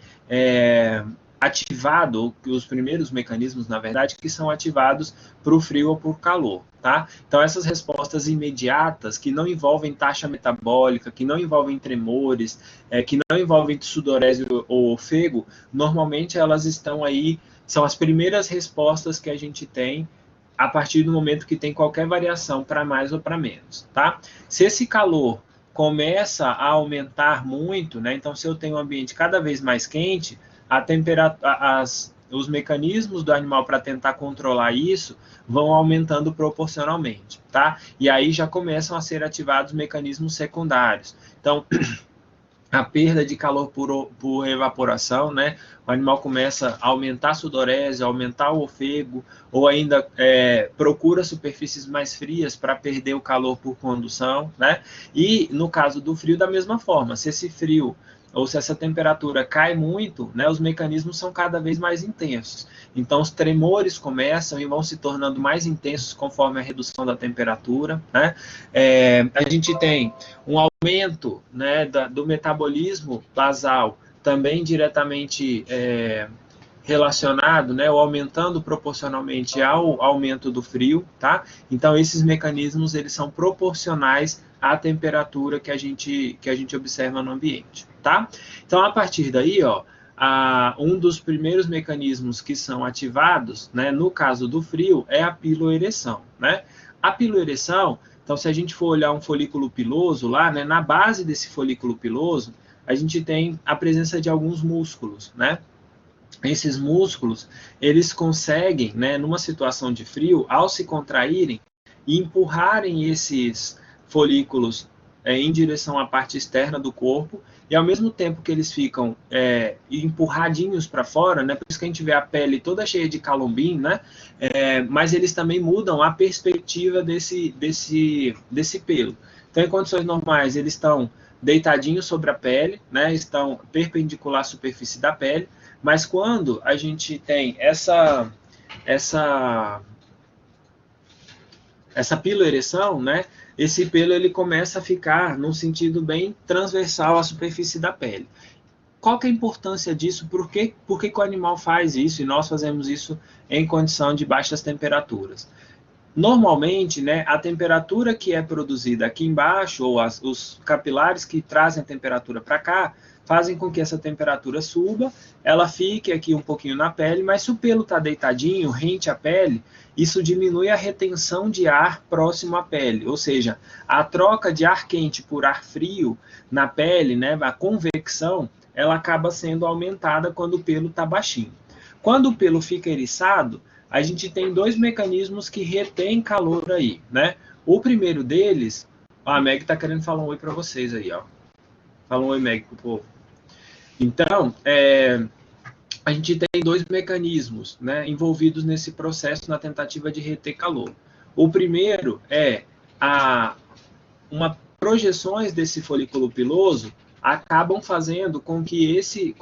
ativado, os primeiros mecanismos, na verdade, que são ativados para o frio ou para o calor, tá? Então, essas respostas imediatas, que não envolvem taxa metabólica, que não envolvem tremores, que não envolvem sudorese ou ofego, normalmente elas estão aí, são as primeiras respostas que a gente tem a partir do momento que tem qualquer variação para mais ou para menos, tá? Se esse calor começa a aumentar muito, né? Então, se eu tenho um ambiente cada vez mais quente, a temperatura, os mecanismos do animal para tentar controlar isso vão aumentando proporcionalmente, tá? E aí já começam a ser ativados mecanismos secundários. Então, a perda de calor por evaporação, né? O animal começa a aumentar a sudorese, aumentar o ofego, ou ainda procura superfícies mais frias para perder o calor por condução, né? E no caso do frio, da mesma forma, se esse frio ou se essa temperatura cai muito, né, os mecanismos são cada vez mais intensos. Então, os tremores começam e vão se tornando mais intensos conforme a redução da temperatura, né? A gente tem um aumento, né, do metabolismo basal, também diretamente relacionado, né, ou aumentando proporcionalmente ao aumento do frio, tá? Então, esses mecanismos, eles são proporcionais à temperatura que a gente observa no ambiente, tá? Então, a partir daí, ó, um dos primeiros mecanismos que são ativados, né, no caso do frio, é a piloereção, né? A piloereção, então, se a gente for olhar um folículo piloso lá, né, na base desse folículo piloso, a gente tem a presença de alguns músculos, né? Esses músculos, eles conseguem, né, numa situação de frio, ao se contraírem e empurrarem esses folículos em direção à parte externa do corpo, e ao mesmo tempo que eles ficam empurradinhos para fora, né, por isso que a gente vê a pele toda cheia de calombim, né, mas eles também mudam a perspectiva desse pelo. Então, em condições normais, eles estão deitadinhos sobre a pele, né, estão perpendicular à superfície da pele, mas quando a gente tem essa piloereção, né, esse pelo ele começa a ficar num sentido bem transversal à superfície da pele. Qual que é a importância disso? Por que o animal faz isso e nós fazemos isso em condição de baixas temperaturas? Normalmente, né, a temperatura que é produzida aqui embaixo, ou os capilares que trazem a temperatura para cá, fazem com que essa temperatura suba, ela fique aqui um pouquinho na pele, mas se o pelo está deitadinho, rente à pele, isso diminui a retenção de ar próximo à pele, ou seja, a troca de ar quente por ar frio na pele, né, a convecção, ela acaba sendo aumentada quando o pelo está baixinho. Quando o pelo fica eriçado, a gente tem dois mecanismos que retêm calor aí, né? O primeiro deles, a Meg está querendo falar um oi para vocês aí, ó. Fala um oi, Meg, pro povo. Então, a gente tem dois mecanismos, né, envolvidos nesse processo na tentativa de reter calor. O primeiro é projeções desse folículo piloso acabam fazendo com que esse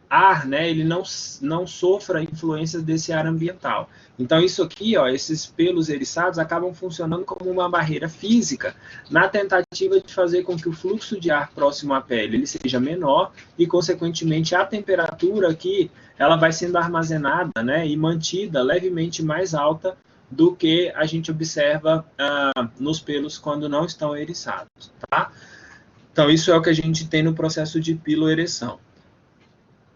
ar, né, ele não sofra influências desse ar ambiental. Então, isso aqui, ó, esses pelos eriçados acabam funcionando como uma barreira física na tentativa de fazer com que o fluxo de ar próximo à pele ele seja menor e, consequentemente, a temperatura aqui ela vai sendo armazenada, né, e mantida levemente mais alta do que a gente observa nos pelos quando não estão eriçados, tá? Então, isso é o que a gente tem no processo de piloereção.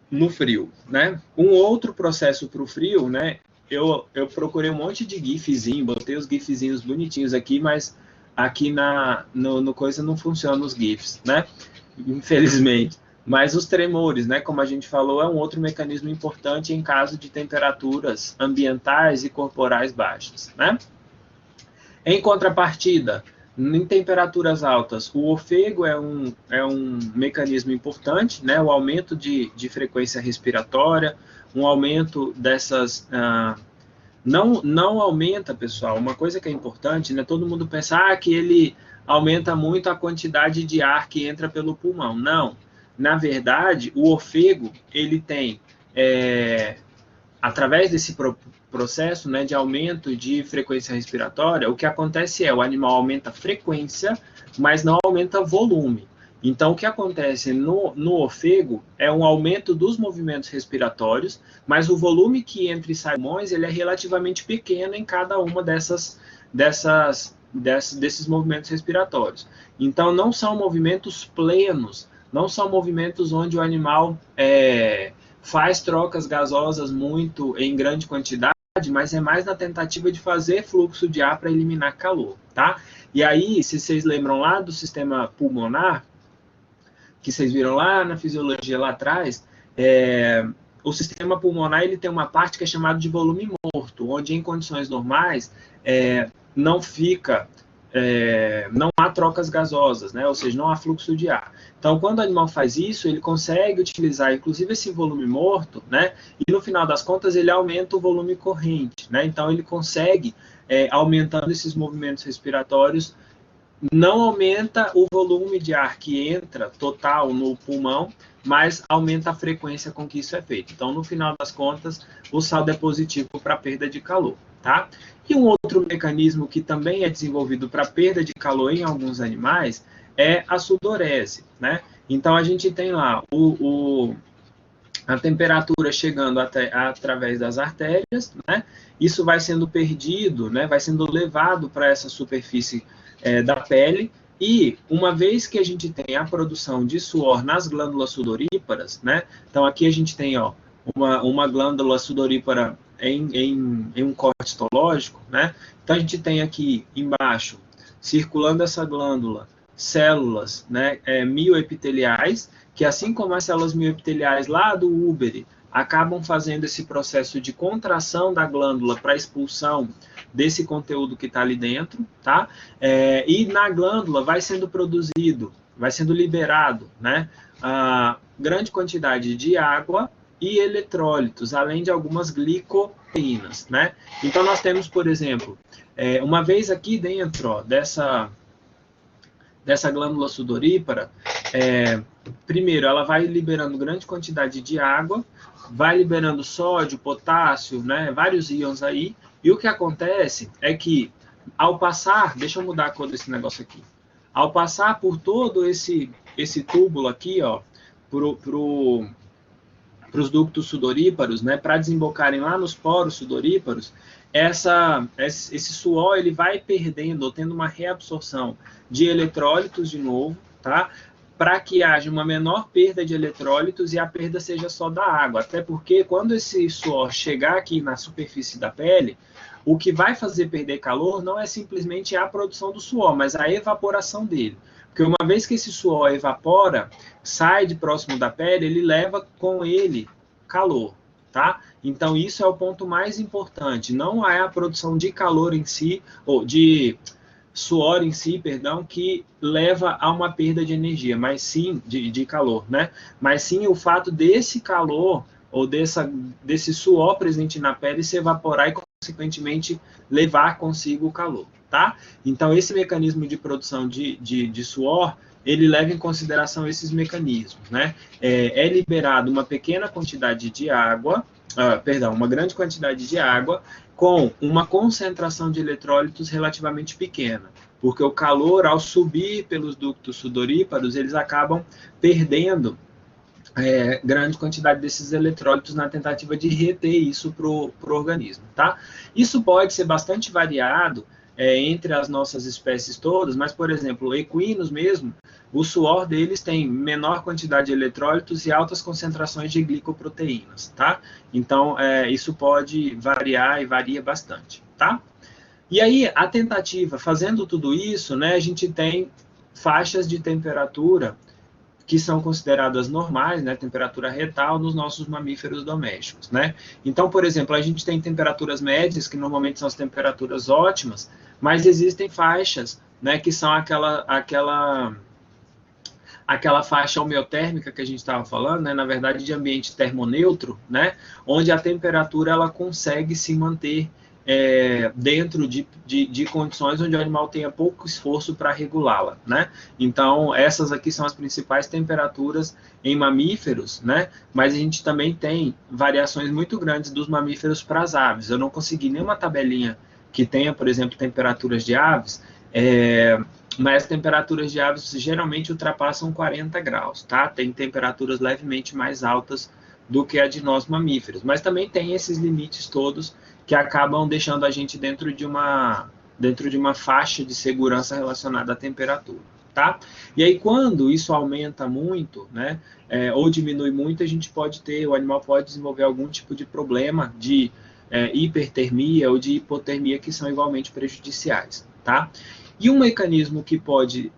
No frio, né? Um outro processo para o frio, né? Eu procurei um monte de gifzinho, botei os gifzinhos bonitinhos aqui, mas aqui no coisa não funcionam os gifs, né? Infelizmente. Mas os tremores, né? Como a gente falou, é um outro mecanismo importante em caso de temperaturas ambientais e corporais baixas, né? Em contrapartida, em temperaturas altas, o ofego é um mecanismo importante, né? O aumento de frequência respiratória, um aumento dessas... não aumenta, pessoal, uma coisa que é importante, né? Todo mundo pensa que ele aumenta muito a quantidade de ar que entra pelo pulmão. Não. Na verdade, o ofego, ele tem... através desse processo, né, de aumento de frequência respiratória, o que acontece o animal aumenta a frequência, mas não aumenta volume. Então, o que acontece no ofego é um aumento dos movimentos respiratórios, mas o volume que entra e sai dos pulmões ele é relativamente pequeno em cada uma desses movimentos respiratórios. Então, não são movimentos plenos, não são movimentos onde o animal faz trocas gasosas muito em grande quantidade, mas é mais na tentativa de fazer fluxo de ar para eliminar calor, tá? E aí, se vocês lembram lá do sistema pulmonar, que vocês viram lá na fisiologia lá atrás, o sistema pulmonar ele tem uma parte que é chamada de volume morto, onde em condições normais não há trocas gasosas, né? Ou seja, não há fluxo de ar. Então, quando o animal faz isso, ele consegue utilizar, inclusive, esse volume morto, né? E, no final das contas, ele aumenta o volume corrente, né? Então, ele consegue, aumentando esses movimentos respiratórios, não aumenta o volume de ar que entra total no pulmão, mas aumenta a frequência com que isso é feito. Então, no final das contas, o saldo é positivo para a perda de calor, tá? E um outro mecanismo que também é desenvolvido para perda de calor em alguns animais é a sudorese, né? Então, a gente tem lá a temperatura chegando através das artérias, né? Isso vai sendo perdido, né? Vai sendo levado para essa superfície da pele, e uma vez que a gente tem a produção de suor nas glândulas sudoríparas, né? Então, aqui a gente tem uma glândula sudorípara em um corte histológico, né? Então, a gente tem aqui embaixo, circulando essa glândula, células, né, mioepiteliais, que assim como as células mioepiteliais lá do úbere, acabam fazendo esse processo de contração da glândula para expulsão desse conteúdo que está ali dentro, tá? E na glândula vai sendo produzido, vai sendo liberado, né, a grande quantidade de água e eletrólitos, além de algumas glicoproteínas, né? Então, nós temos, por exemplo, uma vez aqui dentro dessa glândula sudorípara, primeiro, ela vai liberando grande quantidade de água, vai liberando sódio, potássio, né, vários íons aí, e o que acontece é que, ao passar, deixa eu mudar a cor desse negócio aqui, ao passar por todo esse túbulo aqui, ó, para os ductos sudoríparos, né, para desembocarem lá nos poros sudoríparos, esse suor ele vai perdendo, ou tendo uma reabsorção de eletrólitos de novo, tá? Para que haja uma menor perda de eletrólitos e a perda seja só da água. Até porque quando esse suor chegar aqui na superfície da pele, o que vai fazer perder calor não é simplesmente a produção do suor, mas a evaporação dele. Porque uma vez que esse suor evapora, sai de próximo da pele, ele leva com ele calor, tá? Então isso é o ponto mais importante. Não é a produção de calor em si, ou de suor em si, perdão, que leva a uma perda de energia, mas sim, de calor, né? Mas sim o fato desse calor, ou desse suor presente na pele se evaporar e, consequentemente, levar consigo o calor, tá? Então, esse mecanismo de produção de suor, ele leva em consideração esses mecanismos, né? É liberado uma pequena quantidade de água, uma grande quantidade de água, com uma concentração de eletrólitos relativamente pequena, porque o calor, ao subir pelos ductos sudoríparos, eles acabam perdendo grande quantidade desses eletrólitos na tentativa de reter isso para o organismo, tá? Isso pode ser bastante variado entre as nossas espécies todas, mas, por exemplo, equinos mesmo, o suor deles tem menor quantidade de eletrólitos e altas concentrações de glicoproteínas, tá? Então, isso pode variar e varia bastante, tá? E aí, a tentativa, fazendo tudo isso, né, a gente tem faixas de temperatura que são consideradas normais, né, temperatura retal, nos nossos mamíferos domésticos, né? Então, por exemplo, a gente tem temperaturas médias, que normalmente são as temperaturas ótimas, mas existem faixas, né, que são aquela faixa homeotérmica que a gente estava falando, né, na verdade de ambiente termoneutro, né, onde a temperatura ela consegue se manter dentro de condições onde o animal tenha pouco esforço para regulá-la, né? Então, essas aqui são as principais temperaturas em mamíferos, né? Mas a gente também tem variações muito grandes dos mamíferos para as aves. Eu não consegui nenhuma tabelinha que tenha, por exemplo, temperaturas de aves, mas as temperaturas de aves geralmente ultrapassam 40 graus, tá? Tem temperaturas levemente mais altas do que a de nós mamíferos, mas também tem esses limites todos que acabam deixando a gente dentro de uma faixa de segurança relacionada à temperatura, tá? E aí, quando isso aumenta muito, né, ou diminui muito, o animal pode desenvolver algum tipo de problema de hipertermia ou de hipotermia, que são igualmente prejudiciais, tá? E um mecanismo que pode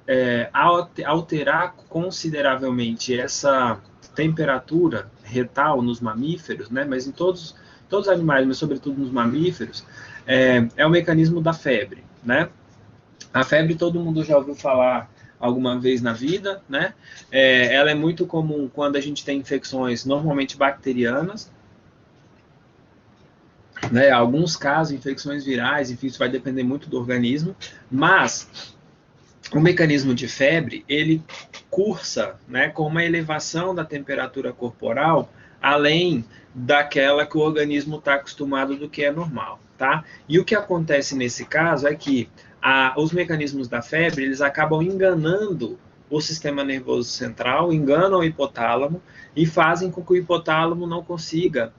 alterar consideravelmente essa temperatura retal nos mamíferos, né, mas em todos os animais, mas sobretudo nos mamíferos, é o mecanismo da febre, né? A febre todo mundo já ouviu falar alguma vez na vida, né? Ela é muito comum quando a gente tem infecções normalmente bacterianas, né? Alguns casos, infecções virais, enfim, isso vai depender muito do organismo, mas o mecanismo de febre, ele cursa, né, com uma elevação da temperatura corporal além daquela que o organismo está acostumado do que é normal, tá? E o que acontece nesse caso é que os mecanismos da febre, eles acabam enganando o sistema nervoso central, enganam o hipotálamo e fazem com que o hipotálamo não consiga,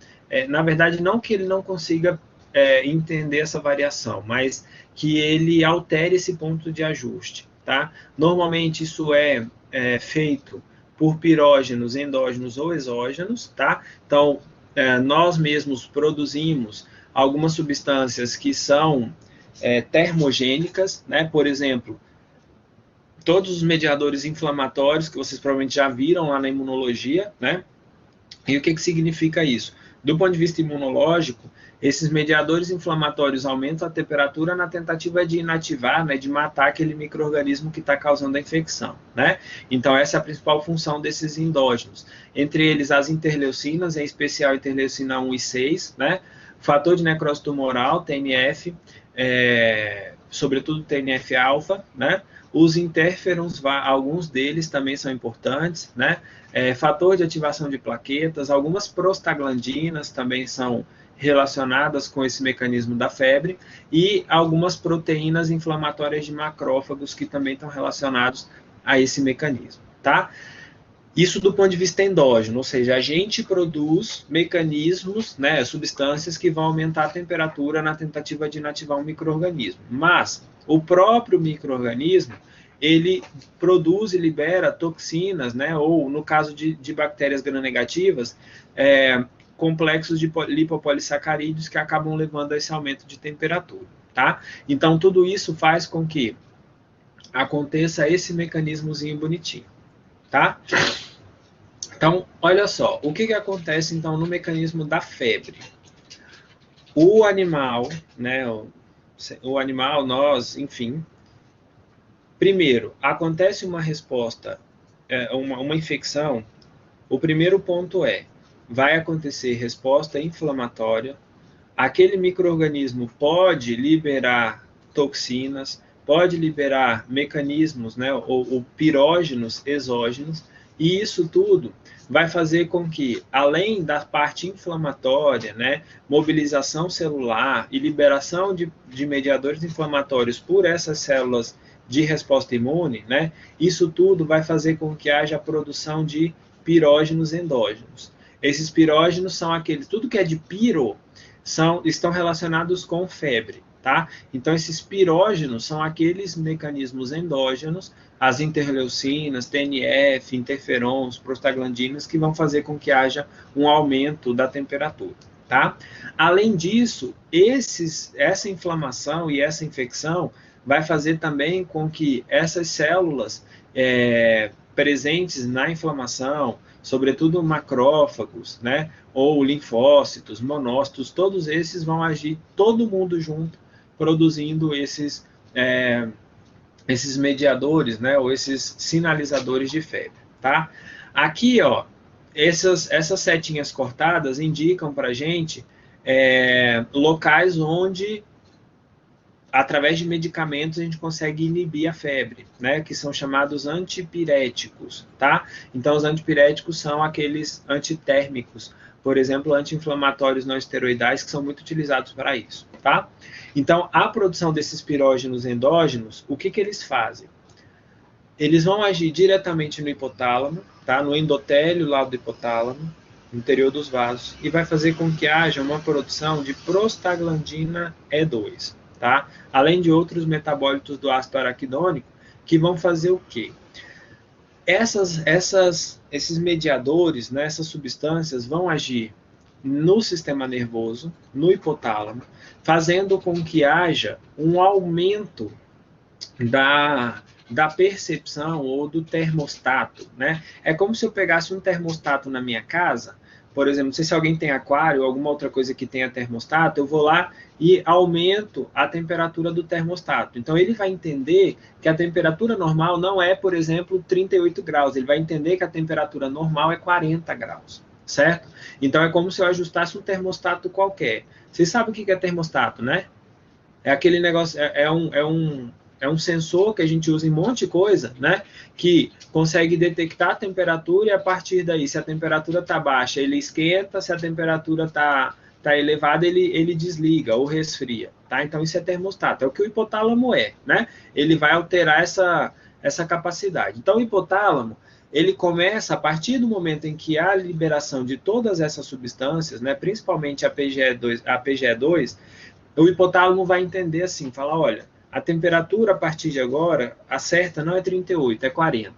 na verdade, não que ele não consiga entender essa variação, mas que ele altere esse ponto de ajuste, tá? Normalmente isso é feito por pirógenos endógenos ou exógenos, tá? Então, nós mesmos produzimos algumas substâncias que são termogênicas, né? Por exemplo, todos os mediadores inflamatórios que vocês provavelmente já viram lá na imunologia, né? E o que significa isso? Do ponto de vista imunológico, esses mediadores inflamatórios aumentam a temperatura na tentativa de inativar, né, de matar aquele micro-organismo que está causando a infecção, né? Então, essa é a principal função desses endógenos. Entre eles, as interleucinas, em especial a interleucina 1 e 6, né? Fator de necrose tumoral, TNF, sobretudo TNF-alfa, né? Os interferons, alguns deles também são importantes, né? Fator de ativação de plaquetas, algumas prostaglandinas também são relacionadas com esse mecanismo da febre e algumas proteínas inflamatórias de macrófagos que também estão relacionados a esse mecanismo, tá? Isso do ponto de vista endógeno, ou seja, a gente produz mecanismos, né, substâncias que vão aumentar a temperatura na tentativa de inativar um micro-organismo. Mas o próprio micro-organismo, ele produz e libera toxinas, né, ou no caso de bactérias gram-negativas, complexos de lipopolissacarídeos que acabam levando a esse aumento de temperatura, tá? Então, tudo isso faz com que aconteça esse mecanismozinho bonitinho, tá? Então, olha só, o que acontece então no mecanismo da febre? O animal, né, o animal, nós, enfim, primeiro, acontece uma resposta, uma infecção, o primeiro ponto vai acontecer resposta inflamatória, aquele micro-organismo pode liberar toxinas, pode liberar mecanismos, né, ou pirógenos exógenos, e isso tudo vai fazer com que, além da parte inflamatória, né, mobilização celular e liberação de mediadores inflamatórios por essas células de resposta imune, né, isso tudo vai fazer com que haja a produção de pirógenos endógenos. Esses pirógenos são aqueles, tudo que é de piro, estão relacionados com febre, tá? Então, esses pirógenos são aqueles mecanismos endógenos, as interleucinas, TNF, interferons, prostaglandinas, que vão fazer com que haja um aumento da temperatura, tá? Além disso, essa inflamação e essa infecção vai fazer também com que essas células presentes na inflamação, sobretudo macrófagos, né, ou linfócitos, monócitos, todos esses vão agir todo mundo junto, produzindo esses mediadores, né, ou esses sinalizadores de febre, tá? Aqui, ó, essas setinhas cortadas indicam para a gente locais onde, através de medicamentos, a gente consegue inibir a febre, né, que são chamados antipiréticos, tá? Então, os antipiréticos são aqueles antitérmicos, por exemplo, anti-inflamatórios não esteroidais, que são muito utilizados para isso, tá? Então, a produção desses pirógenos endógenos, o que eles fazem? Eles vão agir diretamente no hipotálamo, tá? No endotélio lá do hipotálamo, no interior dos vasos, e vai fazer com que haja uma produção de prostaglandina E2, tá? Além de outros metabólitos do ácido araquidônico, que vão fazer o quê? Esses mediadores, né, essas substâncias vão agir no sistema nervoso, no hipotálamo, fazendo com que haja um aumento da percepção ou do termostato, né? É como se eu pegasse um termostato na minha casa, por exemplo, não sei se alguém tem aquário ou alguma outra coisa que tenha termostato, eu vou lá e aumento a temperatura do termostato. Então, ele vai entender que a temperatura normal não é, por exemplo, 38 graus. Ele vai entender que a temperatura normal é 40 graus, certo? Então, é como se eu ajustasse um termostato qualquer. Vocês sabem o que é termostato, né? É aquele negócio, é um sensor que a gente usa em um monte de coisa, né? Que consegue detectar a temperatura e a partir daí, se a temperatura está baixa, ele esquenta, se a temperatura está elevada, ele desliga ou resfria, tá? Então, isso é termostato, é o que o hipotálamo né? Ele vai alterar essa capacidade. Então, o hipotálamo, ele começa, a partir do momento em que há a liberação de todas essas substâncias, né? Principalmente a PGE2, o hipotálamo vai entender assim, falar, olha, a temperatura a partir de agora, a certa não é 38, é 40.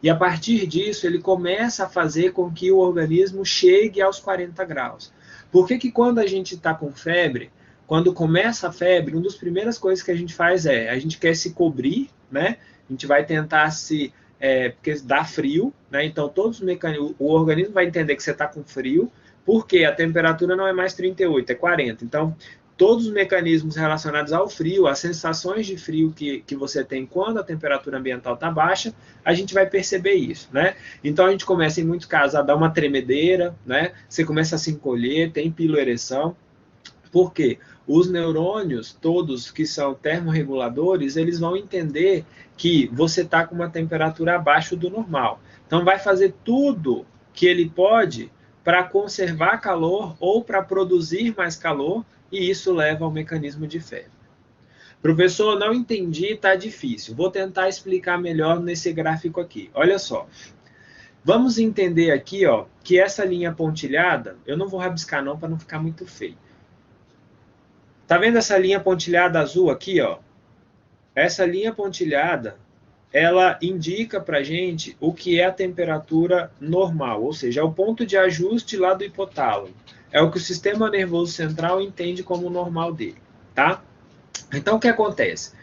E a partir disso, ele começa a fazer com que o organismo chegue aos 40 graus. Por que quando a gente está com febre, quando começa a febre, uma das primeiras coisas que a gente faz a gente quer se cobrir, né? A gente vai tentar porque dá frio, né? Então todos os mecanismos, o organismo vai entender que você está com frio, porque a temperatura não é mais 38, é 40. Então, todos os mecanismos relacionados ao frio, as sensações de frio que você tem quando a temperatura ambiental está baixa, a gente vai perceber isso, né? Então, a gente começa, em muitos casos, a dar uma tremedeira, né? Você começa a se encolher, tem piloereção. Por quê? Os neurônios, todos que são termorreguladores, eles vão entender que você está com uma temperatura abaixo do normal. Então, vai fazer tudo que ele pode para conservar calor ou para produzir mais calor, e isso leva ao mecanismo de febre. Professor, não entendi, está difícil. Vou tentar explicar melhor nesse gráfico aqui. Olha só. Vamos entender aqui, ó, que essa linha pontilhada, eu não vou rabiscar não para não ficar muito feio. Tá vendo essa linha pontilhada azul aqui, ó? Essa linha pontilhada, ela indica para a gente o que é a temperatura normal, ou seja, é o ponto de ajuste lá do hipotálamo. É o que o sistema nervoso central entende como normal dele, tá? Então, o que acontece?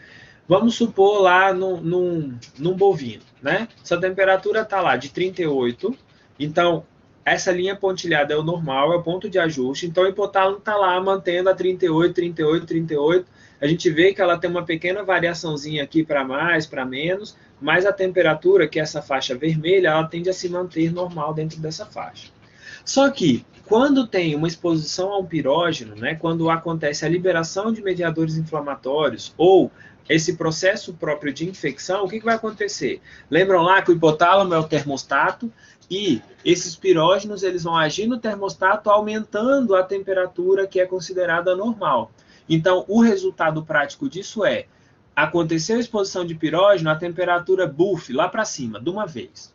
Vamos supor lá num bovino, né? Sua temperatura está lá de 38, então essa linha pontilhada é o normal, é o ponto de ajuste, então o hipotálamo está lá mantendo a 38, 38, 38. A gente vê que ela tem uma pequena variaçãozinha aqui para mais, para menos, mas a temperatura, que é essa faixa vermelha, ela tende a se manter normal dentro dessa faixa. Só que, quando tem uma exposição a um pirógeno, né, quando acontece a liberação de mediadores inflamatórios ou esse processo próprio de infecção, o que vai acontecer? Lembram lá que o hipotálamo é o termostato e esses pirógenos eles vão agir no termostato aumentando a temperatura que é considerada normal. Então, o resultado prático disso é, aconteceu a exposição de pirógeno, a temperatura buff lá para cima, de uma vez.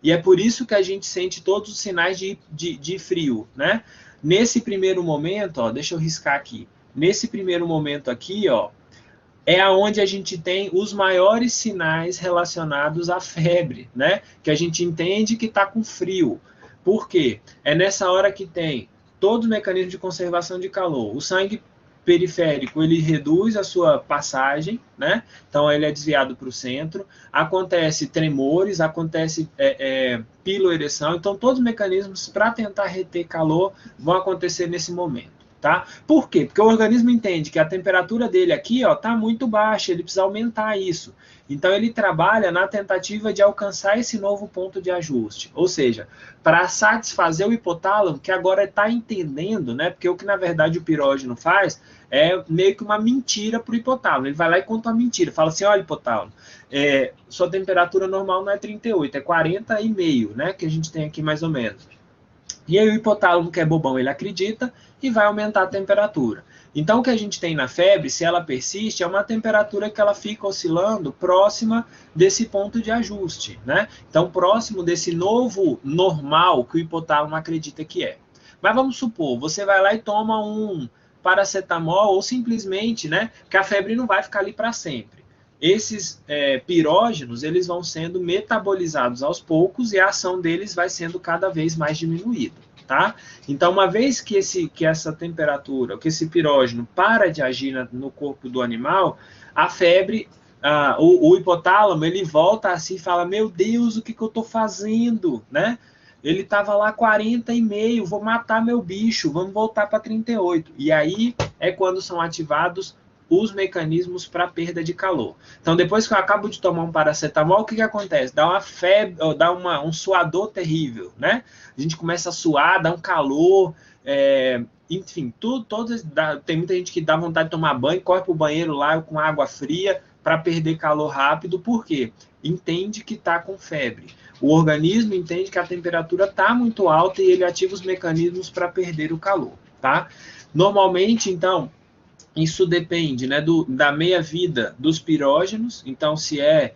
E é por isso que a gente sente todos os sinais de frio, né? Nesse primeiro momento, ó, deixa eu riscar aqui. Nesse primeiro momento aqui, ó, é aonde a gente tem os maiores sinais relacionados à febre, né? Que a gente entende que está com frio. Por quê? É nessa hora que tem todo o mecanismo de conservação de calor. O sangue periférico, ele reduz a sua passagem, né? Então ele é desviado para o centro. Acontece tremores, acontece piloereção. Então todos os mecanismos para tentar reter calor vão acontecer nesse momento. Tá? Por quê? Porque o organismo entende que a temperatura dele aqui está muito baixa, ele precisa aumentar isso. Então ele trabalha na tentativa de alcançar esse novo ponto de ajuste. Ou seja, para satisfazer o hipotálamo, que agora está entendendo, né? Porque o que na verdade o pirógeno faz é meio que uma mentira para o hipotálamo. Ele vai lá e conta uma mentira. Fala assim, olha, hipotálamo, sua temperatura normal não é 38, é 40,5, né? Que a gente tem aqui mais ou menos. E aí o hipotálamo, que é bobão, ele acredita e vai aumentar a temperatura. Então, o que a gente tem na febre, se ela persiste, é uma temperatura que ela fica oscilando próxima desse ponto de ajuste, né? Então, próximo desse novo normal que o hipotálamo acredita que é. Mas vamos supor, você vai lá e toma um paracetamol ou simplesmente, né, que a febre não vai ficar ali para sempre. Esses pirógenos, eles vão sendo metabolizados aos poucos e a ação deles vai sendo cada vez mais diminuída, tá? Então, uma vez que essa temperatura, que esse pirógeno para de agir no corpo do animal, a febre, o hipotálamo, ele volta assim e fala, meu Deus, o que eu estou fazendo, né? Ele estava lá 40,5, vou matar meu bicho, vamos voltar para 38. E aí é quando são ativados os mecanismos para perda de calor. Então, depois que eu acabo de tomar um paracetamol, o que acontece? Dá uma febre, dá um suador terrível, né? A gente começa a suar, dá um calor, enfim, tem muita gente que dá vontade de tomar banho, corre para o banheiro lá com água fria para perder calor rápido, por quê? Entende que está com febre. O organismo entende que a temperatura está muito alta e ele ativa os mecanismos para perder o calor, tá? Normalmente, então, isso depende, né, da meia-vida dos pirógenos. Então, se é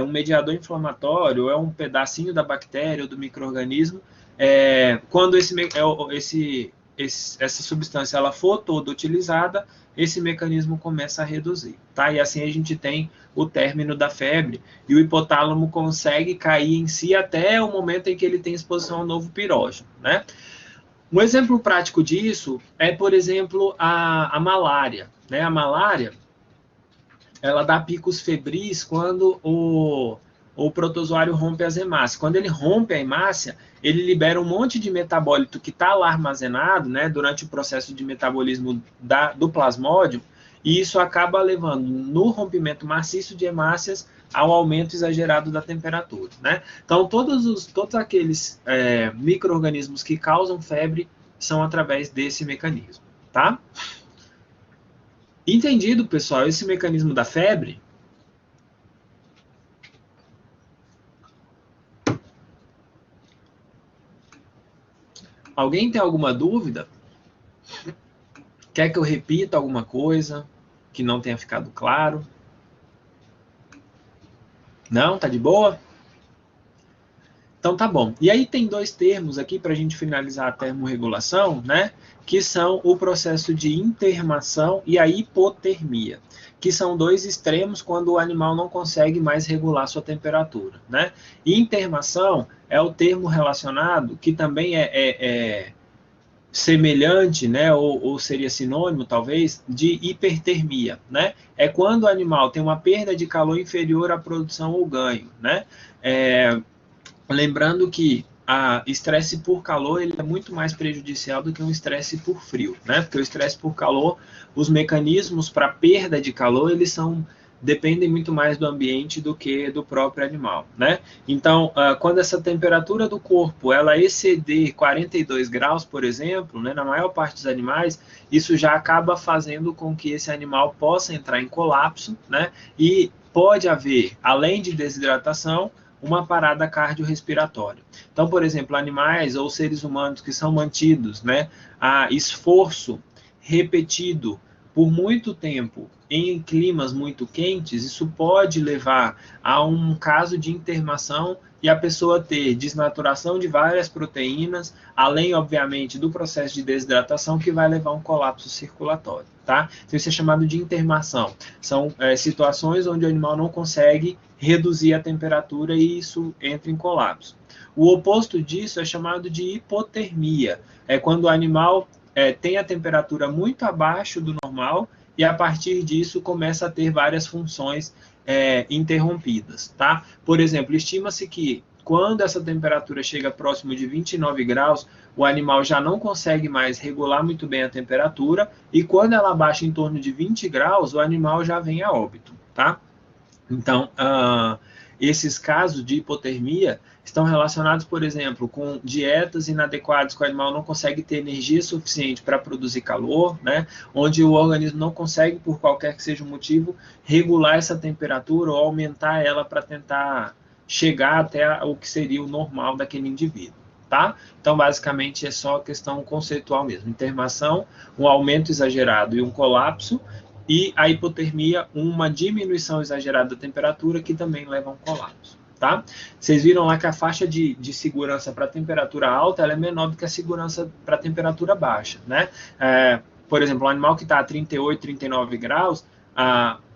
um mediador inflamatório, ou é um pedacinho da bactéria ou do micro-organismo, quando essa substância ela for toda utilizada, esse mecanismo começa a reduzir, tá? E assim a gente tem o término da febre e o hipotálamo consegue cair em si até o momento em que ele tem exposição ao novo pirógeno, né? Um exemplo prático disso é, por exemplo, a malária, né? A malária, ela dá picos febris quando o protozoário rompe as hemácias. Quando ele rompe a hemácia, ele libera um monte de metabólito que está lá armazenado, né, durante o processo de metabolismo do plasmódio, e isso acaba levando no rompimento maciço de hemácias ao aumento exagerado da temperatura, né? Então, todos aqueles micro-organismos que causam febre são através desse mecanismo, tá? Entendido, pessoal, esse mecanismo da febre? Alguém tem alguma dúvida? Quer que eu repita alguma coisa que não tenha ficado claro? Não? Tá de boa? Então tá bom. E aí tem dois termos aqui para a gente finalizar a termorregulação, né? Que são o processo de intermação e a hipotermia, que são dois extremos quando o animal não consegue mais regular sua temperatura, né? Intermação é o termo relacionado, que também é semelhante, né, ou seria sinônimo, talvez, de hipertermia, né? É quando o animal tem uma perda de calor inferior à produção ou ganho, né? Lembrando que a estresse por calor ele é muito mais prejudicial do que um estresse por frio, né? Porque o estresse por calor, os mecanismos para perda de calor, eles dependem muito mais do ambiente do que do próprio animal, né? Então, quando essa temperatura do corpo ela exceder 42 graus, por exemplo, né, na maior parte dos animais, isso já acaba fazendo com que esse animal possa entrar em colapso, né? E pode haver, além de desidratação, uma parada cardiorrespiratória. Então, por exemplo, animais ou seres humanos que são mantidos, né, a esforço repetido por muito tempo em climas muito quentes, isso pode levar a um caso de intermação e a pessoa ter desnaturação de várias proteínas, além, obviamente, do processo de desidratação que vai levar a um colapso circulatório, tá? Então, isso é chamado de intermação. São situações onde o animal não consegue reduzir a temperatura e isso entra em colapso. O oposto disso é chamado de hipotermia. É quando o animal tem a temperatura muito abaixo do normal e a partir disso começa a ter várias funções interrompidas, tá? Por exemplo, estima-se que quando essa temperatura chega próximo de 29 graus, o animal já não consegue mais regular muito bem a temperatura e quando ela baixa em torno de 20 graus, o animal já vem a óbito, tá? Então, esses casos de hipotermia estão relacionados, por exemplo, com dietas inadequadas, que o animal não consegue ter energia suficiente para produzir calor, né? Onde o organismo não consegue, por qualquer que seja o motivo, regular essa temperatura ou aumentar ela para tentar chegar até o que seria o normal daquele indivíduo. Tá? Então, basicamente, é só questão conceitual mesmo. Intermação, um aumento exagerado e um colapso, e a hipotermia, uma diminuição exagerada da temperatura que também leva a um colapso, tá? Vocês viram lá que a faixa de segurança para temperatura alta ela é menor do que a segurança para temperatura baixa, né? Por exemplo, um animal que está a 38, 39 graus,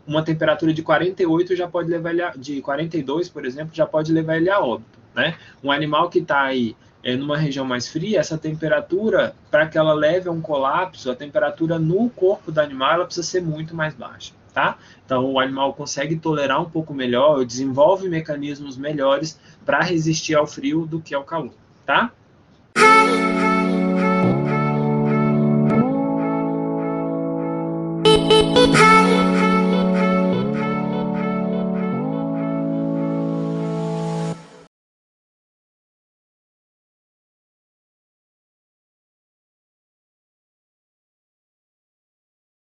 uma temperatura de 48 já pode levar ele de 42, por exemplo, já pode levar ele a óbito, né? Um animal que está aí numa região mais fria, essa temperatura, para que ela leve a um colapso, a temperatura no corpo do animal ela precisa ser muito mais baixa, tá? Então, o animal consegue tolerar um pouco melhor, desenvolve mecanismos melhores para resistir ao frio do que ao calor, tá?